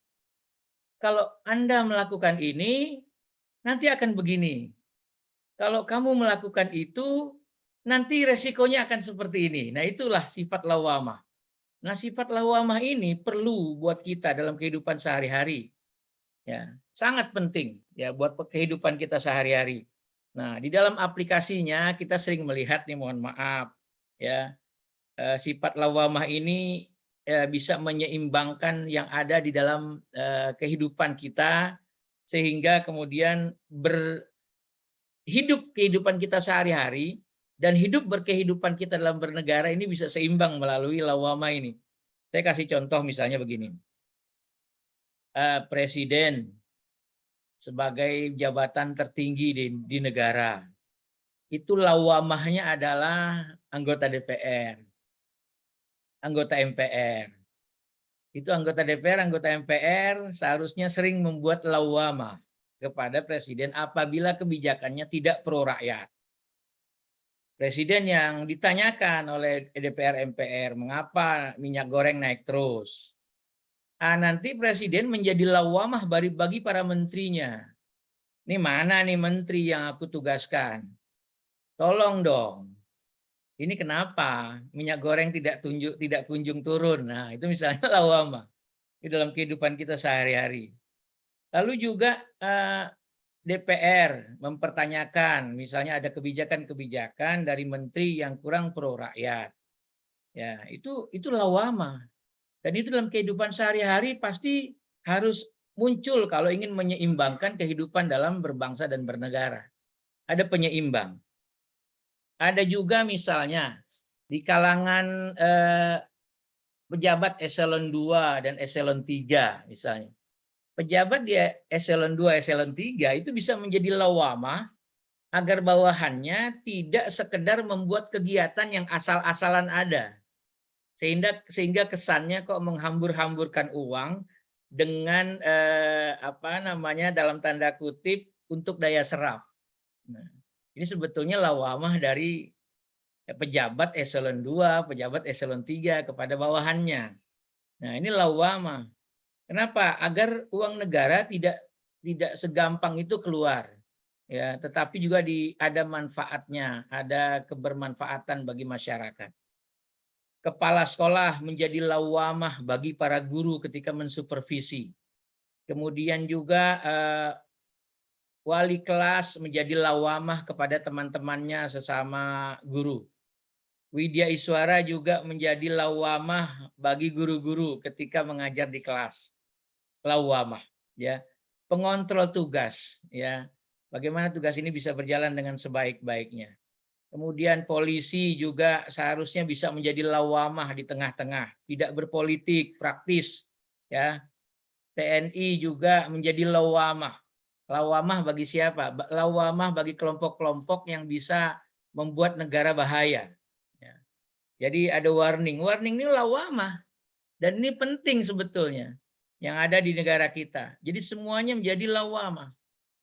Kalau Anda melakukan ini, nanti akan begini. Kalau kamu melakukan itu, nanti resikonya akan seperti ini. Nah, itulah sifat lawwamah. Nah, sifat lawwamah ini perlu buat kita dalam kehidupan sehari-hari. Ya, sangat penting ya buat kehidupan kita sehari-hari. Nah, di dalam aplikasinya kita sering melihat nih, mohon maaf ya, sifat lawwamah ini bisa menyeimbangkan yang ada di dalam kehidupan kita sehingga kemudian hidup kehidupan kita sehari-hari dan hidup berkehidupan kita dalam bernegara ini bisa seimbang melalui lawwamah ini. Saya kasih contoh misalnya begini. Presiden sebagai jabatan tertinggi di negara. Itu lawamahnya adalah anggota DPR, anggota MPR. Itu anggota DPR, anggota MPR seharusnya sering membuat lawamah kepada presiden apabila kebijakannya tidak pro rakyat. Presiden yang ditanyakan oleh DPR MPR, mengapa minyak goreng naik terus? Nanti presiden menjadi lawamah bagi para menterinya. Ini mana nih menteri yang aku tugaskan? Tolong dong. Ini kenapa minyak goreng tidak kunjung turun? Nah, itu misalnya lawamah di dalam kehidupan kita sehari-hari. Lalu juga DPR mempertanyakan, misalnya ada kebijakan-kebijakan dari menteri yang kurang pro rakyat. Ya, itu lawamah. Dan itu dalam kehidupan sehari-hari pasti harus muncul kalau ingin menyeimbangkan kehidupan dalam berbangsa dan bernegara. Ada penyeimbang. Ada juga misalnya di kalangan pejabat eselon 2 dan eselon 3 misalnya. Pejabat di eselon 2, eselon 3 itu bisa menjadi lawamah agar bawahannya tidak sekedar membuat kegiatan yang asal-asalan ada. Sehingga kesannya kok menghambur-hamburkan uang dengan dalam tanda kutip untuk daya serap. Nah, ini sebetulnya lawamah dari pejabat eselon 2, pejabat eselon 3 kepada bawahannya. Nah, ini lawamah. Kenapa? Agar uang negara tidak segampang itu keluar. Ya, tetapi juga ada manfaatnya, ada kebermanfaatan bagi masyarakat. Kepala sekolah menjadi lawamah bagi para guru ketika mensupervisi. Kemudian juga wali kelas menjadi lawamah kepada teman-temannya sesama guru. Widya Iswara juga menjadi lawamah bagi guru-guru ketika mengajar di kelas. Lawamah, ya. Pengontrol tugas, ya. Bagaimana tugas ini bisa berjalan dengan sebaik-baiknya. Kemudian polisi juga seharusnya bisa menjadi lawamah di tengah-tengah, tidak berpolitik, praktis, ya. TNI juga menjadi lawamah. Lawamah bagi siapa? Lawamah bagi kelompok-kelompok yang bisa membuat negara bahaya. Ya. Jadi ada warning. Warning ini lawamah. Dan ini penting sebetulnya yang ada di negara kita. Jadi semuanya menjadi lawamah.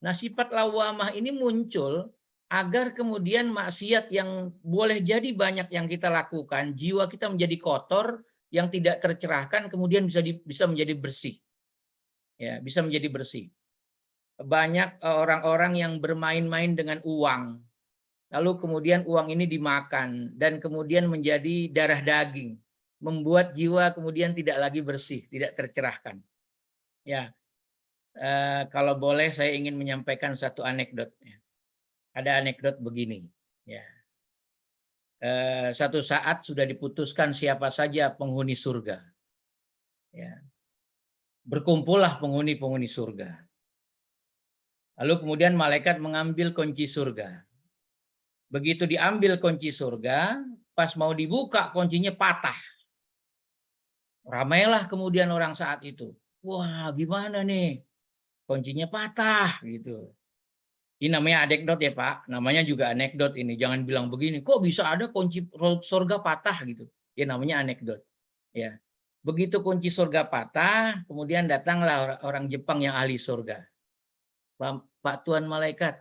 Nah, sifat lawamah ini muncul agar kemudian maksiat yang boleh jadi banyak yang kita lakukan, jiwa kita menjadi kotor, yang tidak tercerahkan, kemudian bisa menjadi bersih. Ya, bisa menjadi bersih. Banyak orang-orang yang bermain-main dengan uang, lalu kemudian uang ini dimakan dan kemudian menjadi darah daging, membuat jiwa kemudian tidak lagi bersih, tidak tercerahkan. Ya, kalau boleh saya ingin menyampaikan satu anekdot. Ada anekdot begini. Ya, satu saat sudah diputuskan siapa saja penghuni surga. Ya, berkumpullah penghuni-penghuni surga. Lalu kemudian malaikat mengambil kunci surga. Begitu diambil kunci surga, pas mau dibuka kuncinya patah. Ramailah kemudian orang saat itu. Wah, gimana nih? Kuncinya patah gitu. Ini namanya anekdot ya Pak. Namanya juga anekdot ini. Jangan bilang begini, kok bisa ada kunci surga patah gitu. Ya namanya anekdot. Ya. Begitu kunci surga patah, kemudian datanglah orang Jepang yang ahli surga. Pak Tuan Malaikat,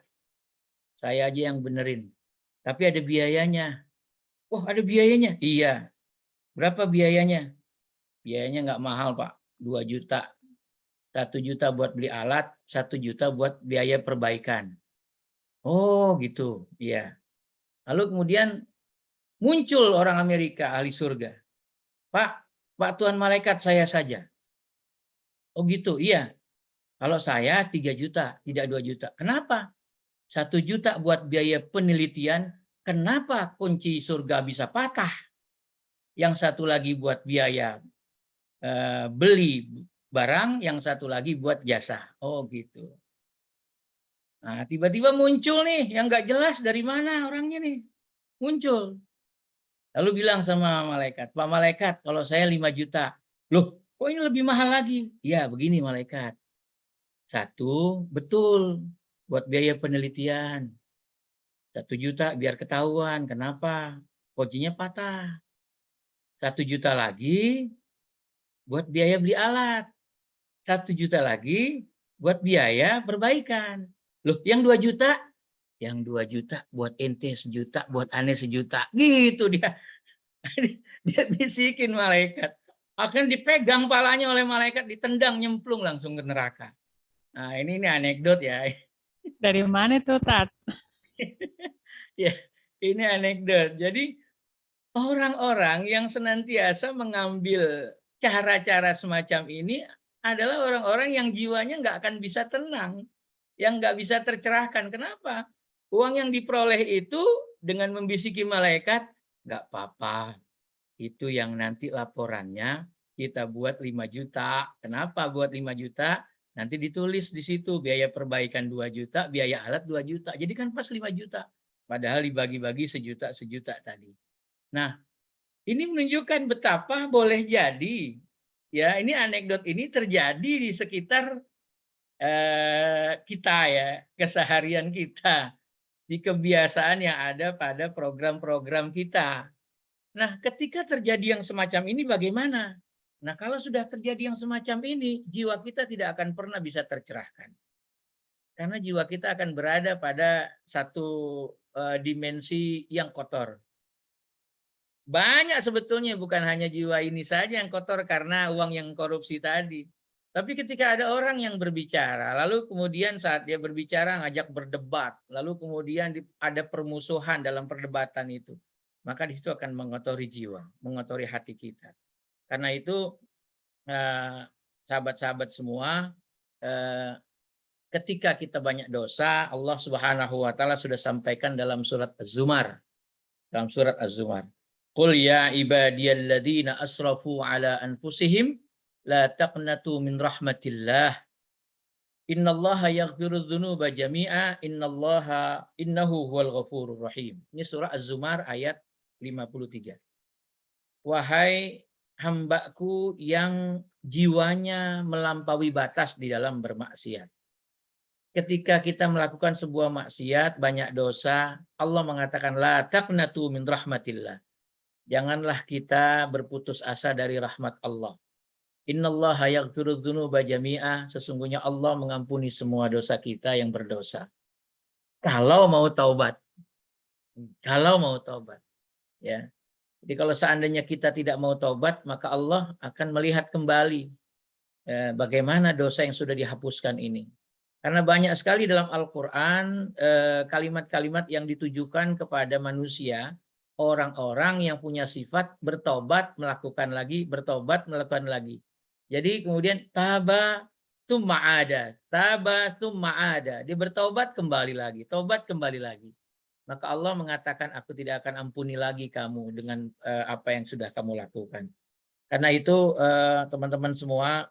saya aja yang benerin. Tapi ada biayanya. Oh, ada biayanya? Iya. Berapa biayanya? Biayanya nggak mahal, Pak. 2 juta. 1 juta buat beli alat, 1 juta buat biaya perbaikan. Oh, gitu. Iya. Lalu kemudian muncul orang Amerika, ahli surga. Pak Tuan Malaikat, saya saja. Oh, gitu. Iya. Kalau saya 3 juta, tidak 2 juta. Kenapa? 1 juta buat biaya penelitian, kenapa kunci surga bisa patah? Yang satu lagi buat biaya beli barang, yang satu lagi buat jasa. Oh gitu. Nah, tiba-tiba muncul nih, yang nggak jelas dari mana orangnya nih. Muncul. Lalu bilang sama malaikat, Pak Malaikat, kalau saya 5 juta. Loh, kok ini lebih mahal lagi? Ya, begini malaikat. Satu, betul, buat biaya penelitian. 1 juta biar ketahuan. Kenapa? Pojinya patah. 1 juta lagi buat biaya beli alat. 1 juta lagi buat biaya perbaikan. Loh, yang 2 juta? Yang 2 juta buat ente 1 juta, buat aneh 1 juta. Gitu dia. Dia bisikin malaikat. Akan dipegang palanya oleh malaikat, ditendang nyemplung langsung ke neraka. Nah, ini anekdot ya. Dari mana tuh, Tat? Ya, ini anekdot. Jadi orang-orang yang senantiasa mengambil cara-cara semacam ini adalah orang-orang yang jiwanya nggak akan bisa tenang, yang nggak bisa tercerahkan. Kenapa? Uang yang diperoleh itu dengan membisiki malaikat, nggak apa-apa. Itu yang nanti laporannya kita buat 5 juta. Kenapa buat 5 juta? Nanti ditulis di situ biaya perbaikan 2 juta, biaya alat 2 juta. Jadi kan pas 5 juta. Padahal dibagi-bagi 1 juta tadi. Nah, ini menunjukkan betapa boleh jadi ya, ini anekdot ini terjadi di sekitar kita ya, keseharian kita, di kebiasaan yang ada pada program-program kita. Nah, ketika terjadi yang semacam ini bagaimana? Nah, kalau sudah terjadi yang semacam ini, jiwa kita tidak akan pernah bisa tercerahkan. Karena jiwa kita akan berada pada satu dimensi yang kotor. Banyak sebetulnya, bukan hanya jiwa ini saja yang kotor karena uang yang korupsi tadi. Tapi ketika ada orang yang berbicara, lalu kemudian saat dia berbicara ngajak berdebat, lalu kemudian ada permusuhan dalam perdebatan itu, maka di situ akan mengotori jiwa, mengotori hati kita. Karena itu sahabat-sahabat semua, ketika kita banyak dosa, Allah Subhanahu wa taala sudah sampaikan dalam surat Az-Zumar. Dalam surat Az-Zumar. Qul ya ibadiyalladzina asrafu ala anfusihim la taqnatu min rahmatillah. Innallaha yaghfiru dzunuba jami'a innahu huwal ghafurur rahim. Ini surah Az-Zumar ayat 53. Wahai hambaku yang jiwanya melampaui batas di dalam bermaksiat. Ketika kita melakukan sebuah maksiat, banyak dosa, Allah mengatakan la taqnatu min rahmatillah. Janganlah kita berputus asa dari rahmat Allah. Innallaha yaghfiru dzunuba jami'a, sesungguhnya Allah mengampuni semua dosa kita yang berdosa. Kalau mau taubat. Kalau mau taubat. Ya. Jadi kalau seandainya kita tidak mau taubat, maka Allah akan melihat kembali bagaimana dosa yang sudah dihapuskan ini. Karena banyak sekali dalam Al-Quran kalimat-kalimat yang ditujukan kepada manusia, orang-orang yang punya sifat bertobat, melakukan lagi, bertobat, melakukan lagi. Jadi kemudian taba tsumma ada, taba tsumma ada. Dia bertobat kembali lagi, tobat kembali lagi. Maka Allah mengatakan, aku tidak akan ampuni lagi kamu dengan apa yang sudah kamu lakukan. Karena itu teman-teman semua,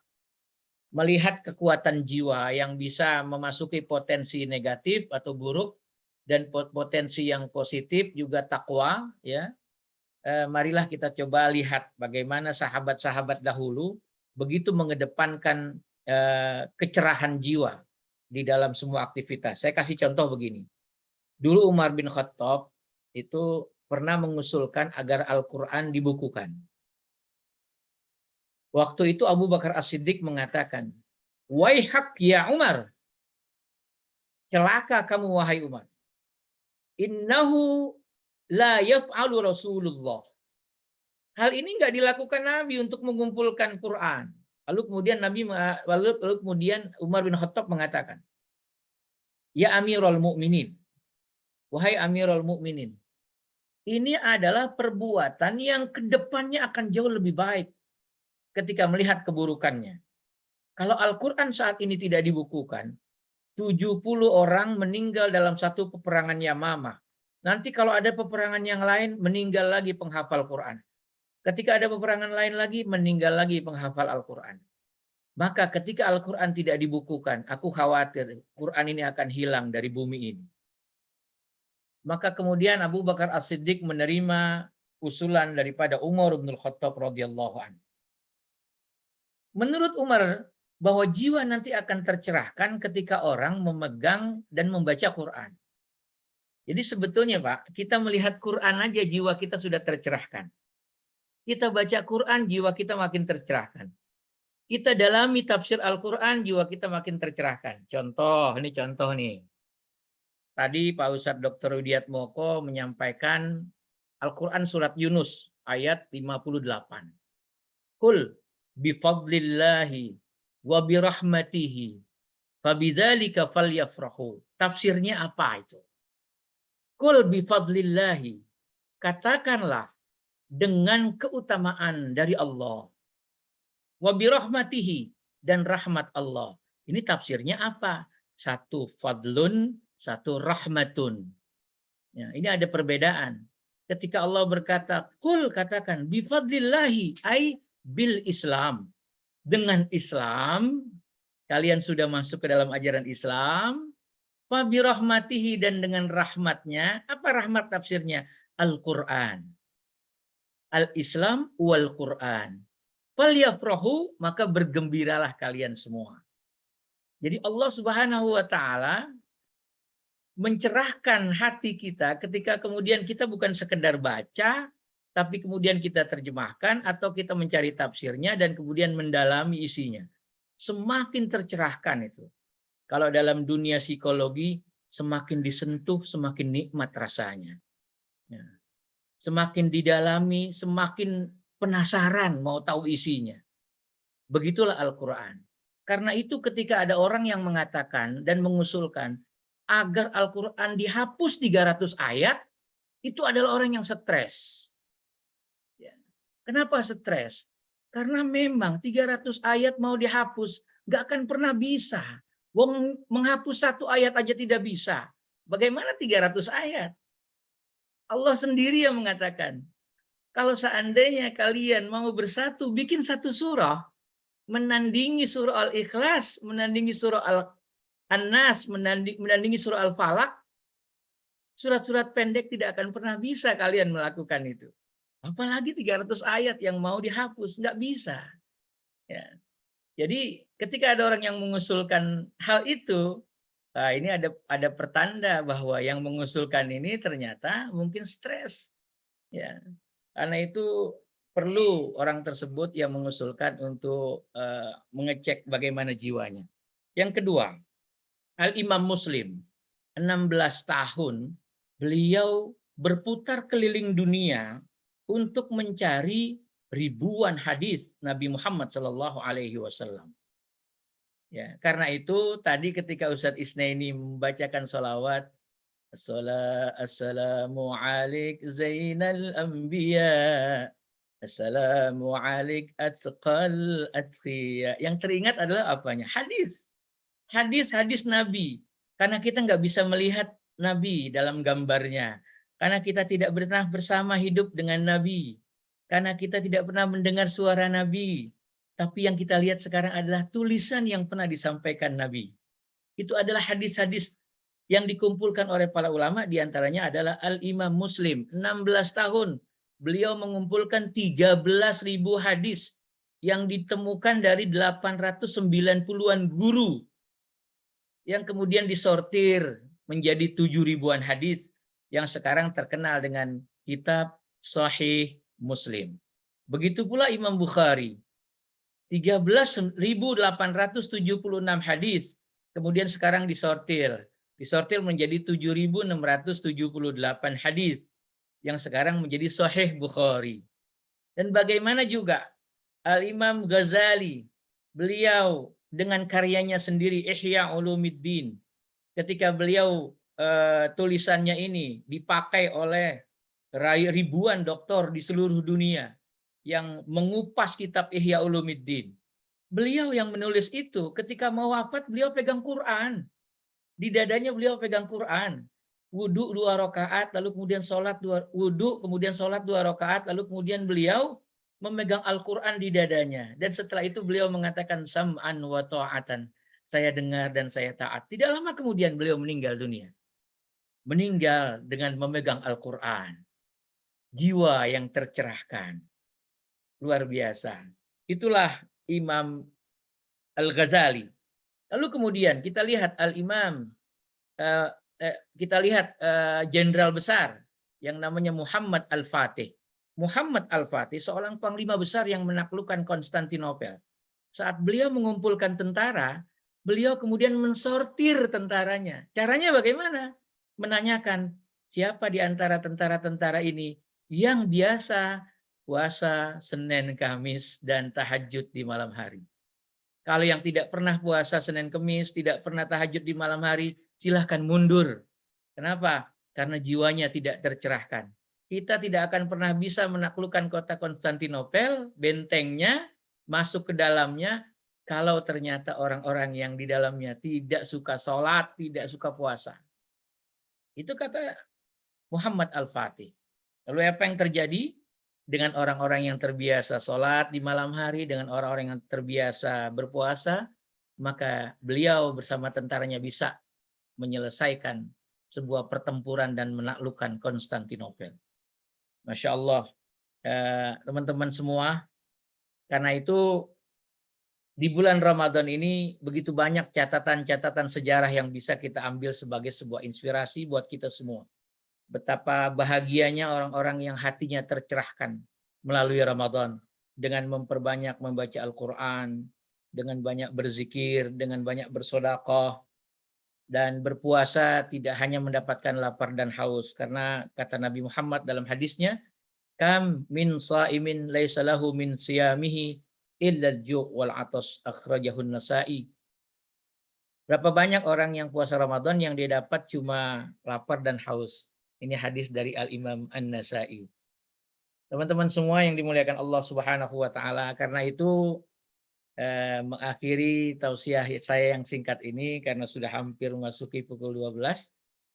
melihat kekuatan jiwa yang bisa memasuki potensi negatif atau buruk dan potensi yang positif juga takwa, ya. Marilah kita coba lihat bagaimana sahabat-sahabat dahulu begitu mengedepankan kecerahan jiwa di dalam semua aktivitas. Saya kasih contoh begini. Dulu Umar bin Khattab itu pernah mengusulkan agar Al-Quran dibukukan. Waktu itu Abu Bakar As-Siddiq mengatakan, "Waihak ya Umar, celaka kamu wahai Umar. Innahu la yaf'alu Rasulullah." Hal ini enggak dilakukan Nabi untuk mengumpulkan Quran. Lalu kemudian Umar bin Khattab mengatakan, "Ya Amirul Mukminin, wahai Amirul Mukminin, ini adalah perbuatan yang kedepannya akan jauh lebih baik ketika melihat keburukannya. Kalau Al-Quran saat ini tidak dibukukan, 70 orang meninggal dalam satu peperangan Yamamah. Nanti kalau ada peperangan yang lain, meninggal lagi penghafal Quran. Ketika ada peperangan lain lagi, meninggal lagi penghafal Al-Quran. Maka ketika Al-Quran tidak dibukukan, aku khawatir Quran ini akan hilang dari bumi ini." Maka kemudian Abu Bakar As-Siddiq menerima usulan daripada Umar bin Khattab radhiyallahu anhu. Menurut Umar bahwa jiwa nanti akan tercerahkan ketika orang memegang dan membaca Quran. Jadi sebetulnya Pak, kita melihat Quran aja jiwa kita sudah tercerahkan. Kita baca Quran, jiwa kita makin tercerahkan. Kita dalami tafsir Al-Quran, jiwa kita makin tercerahkan. Contoh nih. Tadi Pak Ustadz Dr. Widiatmoko menyampaikan Al-Quran surat Yunus ayat 58. Qul bifadlillahi wa birahmatihi fabidzalika falyafrahu. Tafsirnya apa itu? Qul bifadlillahi. Katakanlah dengan keutamaan dari Allah. Wa birahmatihi, dan rahmat Allah. Ini tafsirnya apa? Satu fadlun, satu rahmatun. Ya, ini ada perbedaan. Ketika Allah berkata, kul, katakan, bifadlillahi, ay bil Islam. Dengan Islam, kalian sudah masuk ke dalam ajaran Islam. Wa birahmatihi, dan dengan rahmatnya. Apa rahmat tafsirnya? Al-Quran. Al-Islam wal Quran. Falyafrahu, maka bergembiralah kalian semua. Jadi Allah Subhanahu wa taala mencerahkan hati kita ketika kemudian kita bukan sekedar baca, tapi kemudian kita terjemahkan atau kita mencari tafsirnya dan kemudian mendalami isinya. Semakin tercerahkan itu. Kalau dalam dunia psikologi, semakin disentuh, semakin nikmat rasanya. Ya. Semakin didalami, semakin penasaran mau tahu isinya. Begitulah Al-Quran. Karena itu ketika ada orang yang mengatakan dan mengusulkan agar Al-Quran dihapus 300 ayat, itu adalah orang yang stres. Ya. Kenapa stres? Karena memang 300 ayat mau dihapus, nggak akan pernah bisa. Wong menghapus 1 ayat aja tidak bisa. Bagaimana 300 ayat? Allah sendiri yang mengatakan, kalau seandainya kalian mau bersatu, bikin 1 surah, menandingi surah Al-Ikhlas, menandingi surah An-Nas, menandingi surah Al-Falaq, surat-surat pendek tidak akan pernah bisa kalian melakukan itu. Apalagi 300 ayat yang mau dihapus, nggak bisa. Ya. Jadi ketika ada orang yang mengusulkan hal itu, nah ini ada pertanda bahwa yang mengusulkan ini ternyata mungkin stres. Ya. Karena itu perlu orang tersebut yang mengusulkan untuk mengecek bagaimana jiwanya. Yang kedua, Al-Imam Muslim, 16 tahun, beliau berputar keliling dunia untuk mencari ribuan hadis Nabi Muhammad SAW. Ya, karena itu tadi ketika Ustadz Isnaini membacakan sholawat, Assalamu alaik zainal anbiya, Assalamu alaik atqal atqiya. Yang teringat adalah apanya? Hadis. Hadis-hadis Nabi. Karena kita nggak bisa melihat Nabi dalam gambarnya. Karena kita tidak pernah bersama hidup dengan Nabi. Karena kita tidak pernah mendengar suara Nabi. Tapi yang kita lihat sekarang adalah tulisan yang pernah disampaikan Nabi. Itu adalah hadis-hadis yang dikumpulkan oleh para ulama, diantaranya adalah Al-Imam Muslim. 16 tahun beliau mengumpulkan 13.000 hadis yang ditemukan dari 890-an guru yang kemudian disortir menjadi 7.000-an hadis yang sekarang terkenal dengan kitab Sahih Muslim. Begitu pula Imam Bukhari. 13.876 hadis kemudian sekarang disortir menjadi 7.678 hadis yang sekarang menjadi Sahih Bukhari. Dan bagaimana juga Al-Imam Ghazali, beliau dengan karyanya sendiri Ihya Ulumuddin, ketika beliau tulisannya ini dipakai oleh ribuan doktor di seluruh dunia yang mengupas kitab Ihya Ulumuddin. Beliau yang menulis itu, ketika mau wafat beliau pegang Quran. Di dadanya beliau pegang Quran. Wudhu 2 rakaat, lalu kemudian sholat 2 rakaat, lalu kemudian beliau memegang Al-Quran di dadanya. Dan setelah itu beliau mengatakan sam'an wa ta'atan. Saya dengar dan saya taat. Tidak lama kemudian beliau meninggal dunia. Meninggal dengan memegang Al-Quran. Jiwa yang tercerahkan. Luar biasa. Itulah Imam Al-Ghazali. Lalu kemudian kita lihat Al-Imam, kita lihat jenderal besar yang namanya Muhammad Al-Fatih. Muhammad Al-Fatih seorang panglima besar yang menaklukkan Konstantinopel. Saat beliau mengumpulkan tentara, beliau kemudian mensortir tentaranya. Caranya bagaimana? Menanyakan siapa di antara tentara-tentara ini yang biasa puasa Senin, Kamis, dan tahajud di malam hari. Kalau yang tidak pernah puasa Senin Kamis, tidak pernah tahajud di malam hari, silahkan mundur. Kenapa? Karena jiwanya tidak tercerahkan. Kita tidak akan pernah bisa menaklukkan kota Konstantinopel, bentengnya, masuk ke dalamnya, kalau ternyata orang-orang yang di dalamnya tidak suka sholat, tidak suka puasa. Itu kata Muhammad Al-Fatih. Lalu apa yang terjadi? Dengan orang-orang yang terbiasa sholat di malam hari, dengan orang-orang yang terbiasa berpuasa, maka beliau bersama tentaranya bisa menyelesaikan sebuah pertempuran dan menaklukkan Konstantinopel. Masya Allah, teman-teman semua, karena itu di bulan Ramadan ini begitu banyak catatan-catatan sejarah yang bisa kita ambil sebagai sebuah inspirasi buat kita semua. Betapa bahagianya orang-orang yang hatinya tercerahkan melalui Ramadan dengan memperbanyak membaca Al-Quran, dengan banyak berzikir, dengan banyak bersedekah, dan berpuasa tidak hanya mendapatkan lapar dan haus. Karena kata Nabi Muhammad dalam hadisnya, kam min sa'imin laisa lahu min siyamihi illa al-ju' wal 'atas, akhrajahun Nasa'i. Berapa banyak orang yang puasa Ramadan yang dia dapat cuma lapar dan haus. Ini hadis dari Al-Imam An-Nasa'i. Teman-teman semua yang dimuliakan Allah Subhanahu wa taala, karena itu mengakhiri tausiah saya yang singkat ini karena sudah hampir memasuki pukul 12.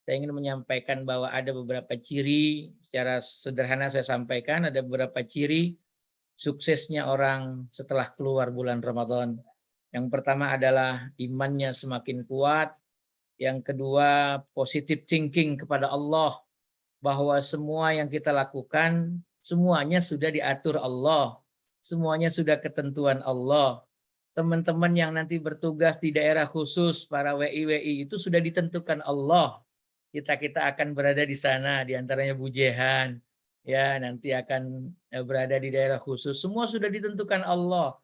Saya ingin menyampaikan bahwa ada beberapa ciri, secara sederhana saya sampaikan, ada beberapa ciri suksesnya orang setelah keluar bulan Ramadan. Yang pertama adalah imannya semakin kuat. Yang kedua, positive thinking kepada Allah, bahwa semua yang kita lakukan, semuanya sudah diatur Allah. Semuanya sudah ketentuan Allah. Teman-teman yang nanti bertugas di daerah khusus, para WI itu sudah ditentukan Allah. Kita akan berada di sana, di antaranya Bu Jehan, ya nanti akan berada di daerah khusus. Semua sudah ditentukan Allah.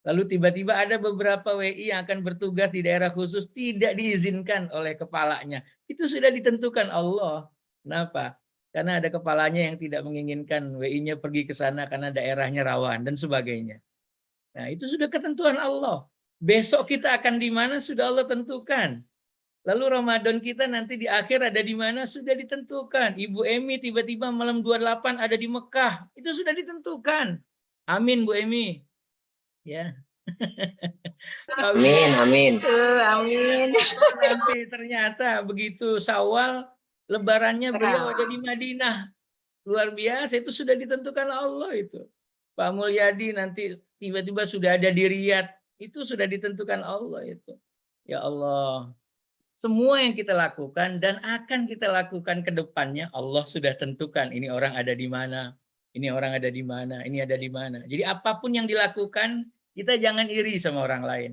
Lalu tiba-tiba ada beberapa WI yang akan bertugas di daerah khusus, tidak diizinkan oleh kepalanya. Itu sudah ditentukan Allah. Kenapa? Karena ada kepalanya yang tidak menginginkan WI-nya pergi ke sana karena daerahnya rawan dan sebagainya. Nah, itu sudah ketentuan Allah. Besok kita akan di mana sudah Allah tentukan. Lalu Ramadan kita nanti di akhir ada di mana sudah ditentukan. Ibu Emi tiba-tiba malam 28 ada di Mekah. Itu sudah ditentukan. Amin Bu Emi. Ya. Amin, amin. Amin. Nanti ternyata begitu Syawal, lebarannya beliau ada di Madinah. Luar biasa, itu sudah ditentukan Allah itu. Pak Mulyadi nanti tiba-tiba sudah ada di Riyadh. Itu sudah ditentukan Allah itu. Ya Allah. Semua yang kita lakukan dan akan kita lakukan ke depannya, Allah sudah tentukan. Ini orang ada di mana, ini orang ada di mana, ini ada di mana. Jadi apapun yang dilakukan, kita jangan iri sama orang lain.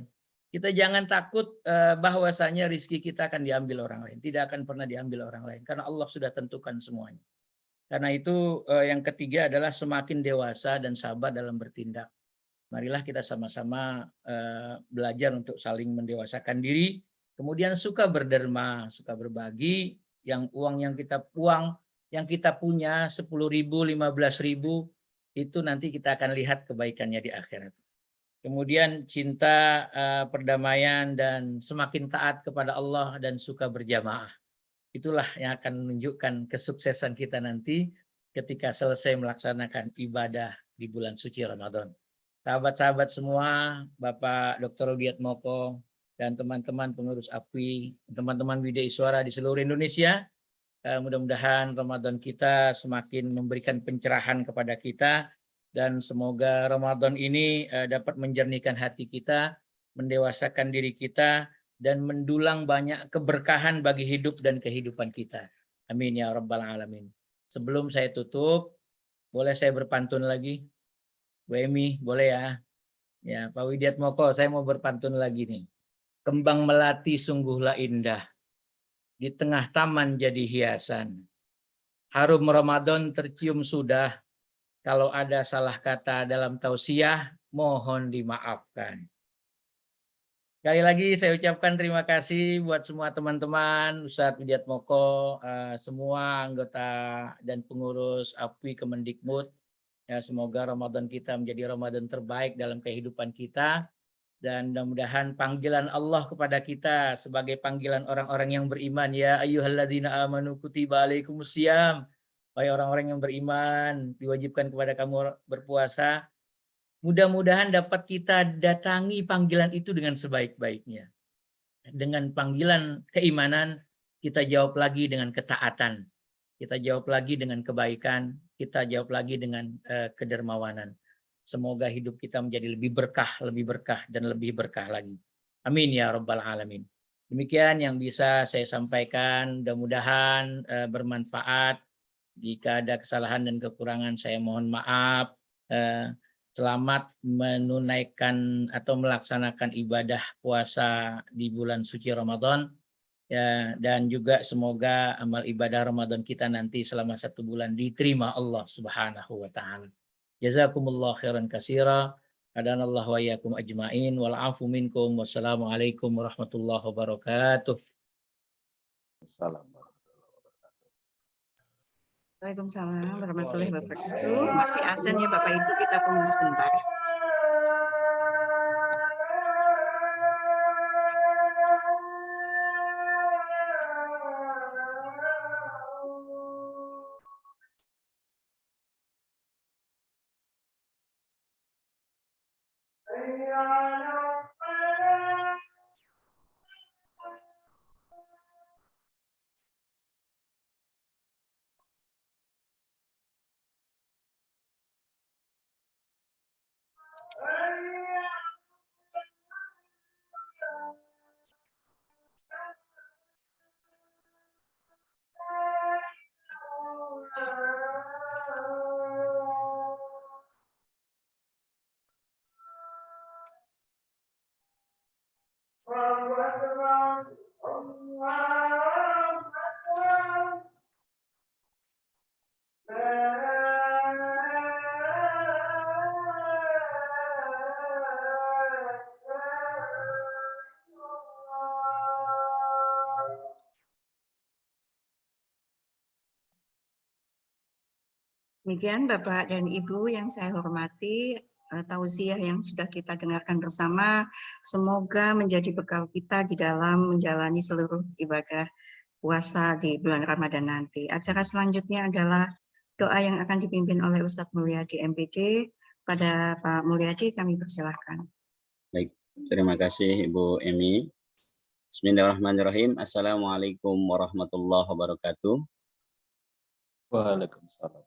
Kita jangan takut bahwasanya rizki kita akan diambil orang lain. Tidak akan pernah diambil orang lain. Karena Allah sudah tentukan semuanya. Karena itu yang ketiga adalah semakin dewasa dan sabar dalam bertindak. Marilah kita sama-sama belajar untuk saling mendewasakan diri. Kemudian suka berderma, suka berbagi. Yang uang yang kita punya 10.000, 15.000, itu nanti kita akan lihat kebaikannya di akhirat. Kemudian cinta, perdamaian, dan semakin taat kepada Allah dan suka berjamaah. Itulah yang akan menunjukkan kesuksesan kita nanti ketika selesai melaksanakan ibadah di bulan suci Ramadan. Sahabat-sahabat semua, Bapak Dr. Rudiat Moko, dan teman-teman pengurus API, teman-teman Widya Iswara di seluruh Indonesia, mudah-mudahan Ramadan kita semakin memberikan pencerahan kepada kita, dan semoga Ramadan ini dapat menjernihkan hati kita, mendewasakan diri kita, dan mendulang banyak keberkahan bagi hidup dan kehidupan kita. Amin ya Rabbal Alamin. Sebelum saya tutup, boleh saya berpantun lagi? Bu Emi, boleh ya? Ya, Pak Widiatmoko, saya mau berpantun lagi nih. Kembang melati sungguhlah indah, di tengah taman jadi hiasan. Harum Ramadan tercium sudah, kalau ada salah kata dalam tausiah, mohon dimaafkan. Sekali lagi saya ucapkan terima kasih buat semua teman-teman, Ustadz Widiatmoko, semua anggota dan pengurus APWI Kemendikbud. Ya, semoga Ramadan kita menjadi Ramadan terbaik dalam kehidupan kita. Dan mudah-mudahan panggilan Allah kepada kita sebagai panggilan orang-orang yang beriman. Ya ayyuhalladzina amanu kutiba alaikumusiyam. Wahai orang-orang yang beriman, diwajibkan kepada kamu berpuasa. Mudah-mudahan dapat kita datangi panggilan itu dengan sebaik-baiknya. Dengan panggilan keimanan, kita jawab lagi dengan ketaatan. Kita jawab lagi dengan kebaikan. Kita jawab lagi dengan kedermawanan. Semoga hidup kita menjadi lebih berkah, dan lebih berkah lagi. Amin ya Rabbal Alamin. Demikian yang bisa saya sampaikan. Mudah-mudahan bermanfaat. Jika ada kesalahan dan kekurangan, saya mohon maaf. Selamat menunaikan atau melaksanakan ibadah puasa di bulan suci Ramadan. Ya, dan juga semoga amal ibadah Ramadan kita nanti selama 1 bulan diterima Allah Subhanahu wa taala. Jazakumullah khairan katsira. Hadanallahu wa iyyakum ajmain wal afu minkum. Wassalamualaikum warahmatullahi wabarakatuh. Waalaikumsalam warahmatullahi wabarakatuh. Masih azan ya Bapak Ibu, kita tunggu sebentar. Demikian Bapak dan Ibu yang saya hormati, tausiah yang sudah kita dengarkan bersama, semoga menjadi bekal kita di dalam menjalani seluruh ibadah puasa di bulan Ramadan nanti. Acara selanjutnya adalah doa yang akan dipimpin oleh Ustadz Mulyadi MPD. Pada Pak Mulyadi kami persilahkan. Baik, terima kasih Ibu Emi. Bismillahirrahmanirrahim. Assalamualaikum warahmatullahi wabarakatuh. Waalaikumsalam.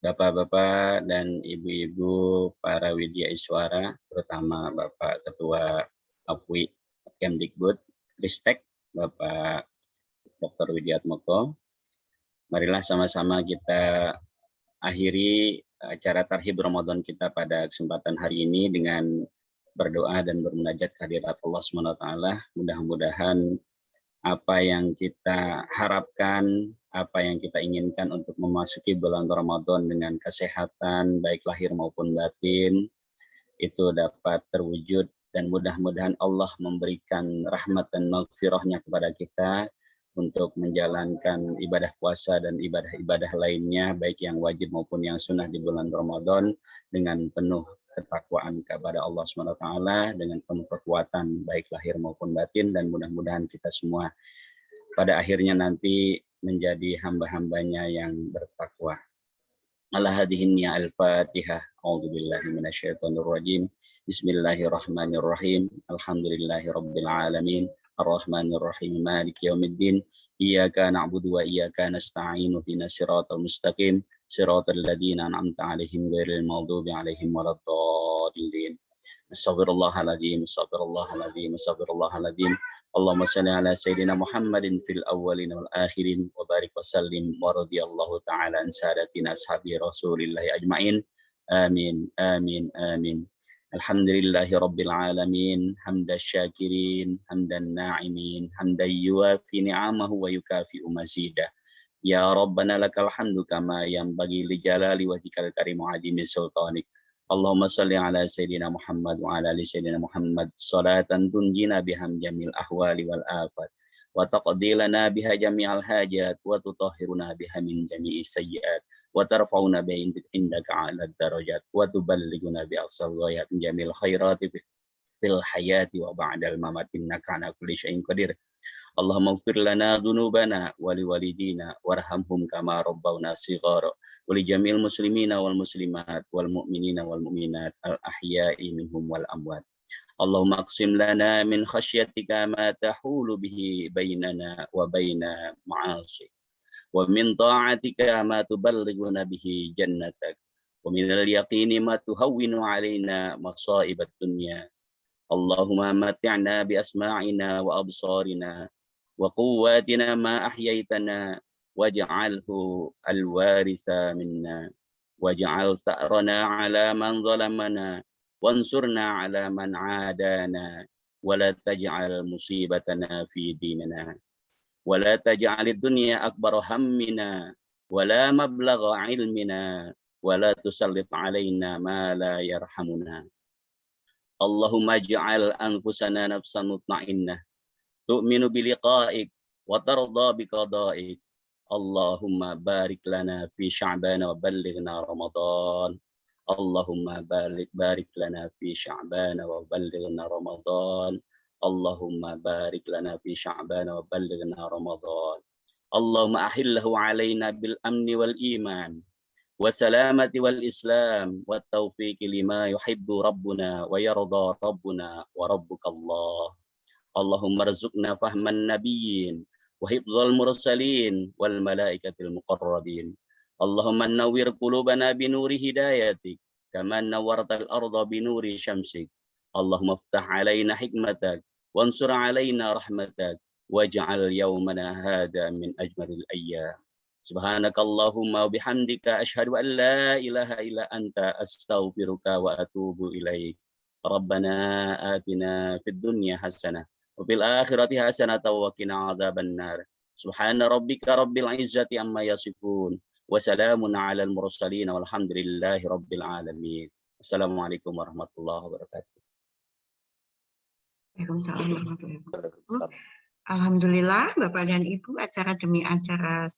Bapak-bapak dan ibu-ibu para widya iswara, terutama Bapak Ketua APWI Kemdikbud Ristek, Bapak Dr. Widiatmoko. Marilah sama-sama kita akhiri acara Tarhib Ramadan kita pada kesempatan hari ini dengan berdoa dan bermunajat kehadirat Allah SWT. Mudah-mudahan apa yang kita harapkan, apa yang kita inginkan untuk memasuki bulan Ramadan dengan kesehatan, baik lahir maupun batin, itu dapat terwujud dan mudah-mudahan Allah memberikan rahmat dan maghfirahnya kepada kita untuk menjalankan ibadah puasa dan ibadah-ibadah lainnya, baik yang wajib maupun yang sunnah di bulan Ramadan dengan penuh ketakwaan kepada Allah SWT, dengan penuh kekuatan baik lahir maupun batin, dan mudah-mudahan kita semua pada akhirnya nanti menjadi hamba-hambanya yang bertakwa. Ala hadihin ya al-Fatihah. A'udzubillahi minasyaitonirrajim. Bismillahirrahmanirrahim. Alhamdulillahi rabbil alamin. Ar-Rahmanir-Rahim. Maliki yaumiddin. Iyyaka na'budu wa iyyaka nasta'in. Ihdinas siratal mustaqim. Siratal ladzina an'amta 'alaihim ghairil maghdubi 'alaihim waladdallin. Astaghfirullahaladzim. Astaghfirullahaladzim. Astaghfirullahaladzim. Allahumma salli ala Sayyidina Muhammadin fil awwalin wal akhirin wa barik wa sallim wa radiyallahu ta'ala an sadatina ashabi Rasulillahi ajma'in. Amin, amin, amin. Alhamdulillahi Rabbil Alamin, hamdan syakirin, hamdan na'imin, hamdan yuwafi ni'amahu wa yukafi'u mazidah. Ya Rabbana lakal hamdu kama yanbaghi li jalali wajhikal karim wa azimi sultanik. Allahumma salli ala Sayyidina Muhammad wa ala ali Sayyidina Muhammad salatan tunjina biham jamil ahwali wal afat wa taqdilana biha jami'al hajat wa tutahhiruna biha min jami'i sayyiat wa tarfa'una bi indaka 'ala darajat wa tuballighuna bi aqsal ghayat jamil khairati fil hayati wa ba'dal mamat innaka 'ala kulli syai'in qadir. Allahumma ighfir lana dhunubana wa liwalidina warhamhum kama rabbawna shighara wa li jamil muslimina wal muslimat wal mu'minina wal mu'minat al ahya'i minhum wal amwat. Allahumma aqsim lana min khasyatika ma tahulu bihi bainana wa baina ma'asik wa min ta'atika ma tuballighuna bihi jannatak wa min al-yaqini ma tuhawwinu alaina masa'ibat dunya. Allahumma mati'na bi asma'ina wa absarina wa quwwatina ma ahyaytana waj'alhu al-waritha minna waj'al tha'rana 'ala man zalamana wansurna 'ala man 'adana wa la taj'al musibatana fi dinina wa la taj'al ad-dunya akbar hammina wa la mablagha 'ilmina wa la tusallit 'alaina ma la yarhamuna. Allahumma ij'al anfusana nafsan mutma'innah tu'minu bi liqa'ik wa tarda bi qada'ik. Allahumma barik lana fi Sya'ban wa ballighna Ramadan. Allahumma barik lana fi Sya'ban wa ballighna Ramadan. Allahumma barik lana fi Sya'ban wa ballighna Ramadan. Allahumma ahillahu alaina bil amni wal iman wa salamati wal islam wa taufiqi lima yuhibbu rabbuna wa yarda rabbuna wa rabbuka Allah. Allahumma rzuqna fahman nabiyyin wa hifdzal mursalin wal malaikatil muqarrabin. Allahumma nawwir qulubana bi nuri hidayatik kama nawwartal arda bi nuri syamsik. Allahumma iftah alaina hikmatak wansur alaina rahmatak waj'al yawmana hadha min ajmalil ayyam. Subhanakallahumma wa bihamdika asyhadu an la ilaha illa anta astaghfiruka wa atubu ilaik. Rabbana atina fid dunya hasanah wa fil akhirati hasanah wa qina adzabannar. Subhana rabbika rabbil izzati amma yasifun wa salamun 'alal mursalin walhamdulillahi rabbil alamin. Assalamualaikum warahmatullahi wabarakatuh. Waalaikumsalam warahmatullahi wabarakatuh. Alhamdulillah Bapak dan Ibu, acara demi acara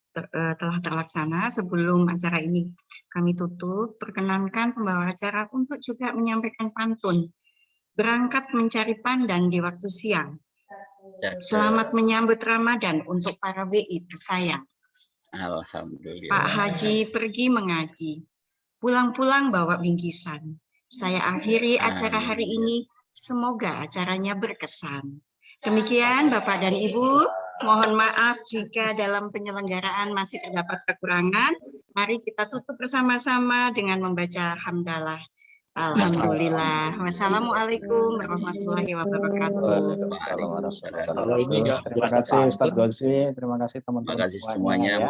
telah terlaksana. Sebelum acara ini kami tutup, perkenankan pembawa acara untuk juga menyampaikan pantun berangkat mencari pandan di waktu siang. Selamat menyambut Ramadan untuk para WI tersayang. Alhamdulillah. Pak Haji pergi mengaji, pulang-pulang bawa bingkisan. Saya akhiri acara hari ini, semoga acaranya berkesan. Demikian Bapak dan Ibu, mohon maaf jika dalam penyelenggaraan masih terdapat kekurangan. Mari kita tutup bersama-sama dengan membaca hamdalah. Alhamdulillah. Wassalamualaikum warahmatullahi wabarakatuh. Terima kasih Ustadz Gozi, terima kasih teman-teman. Terima kasih semuanya.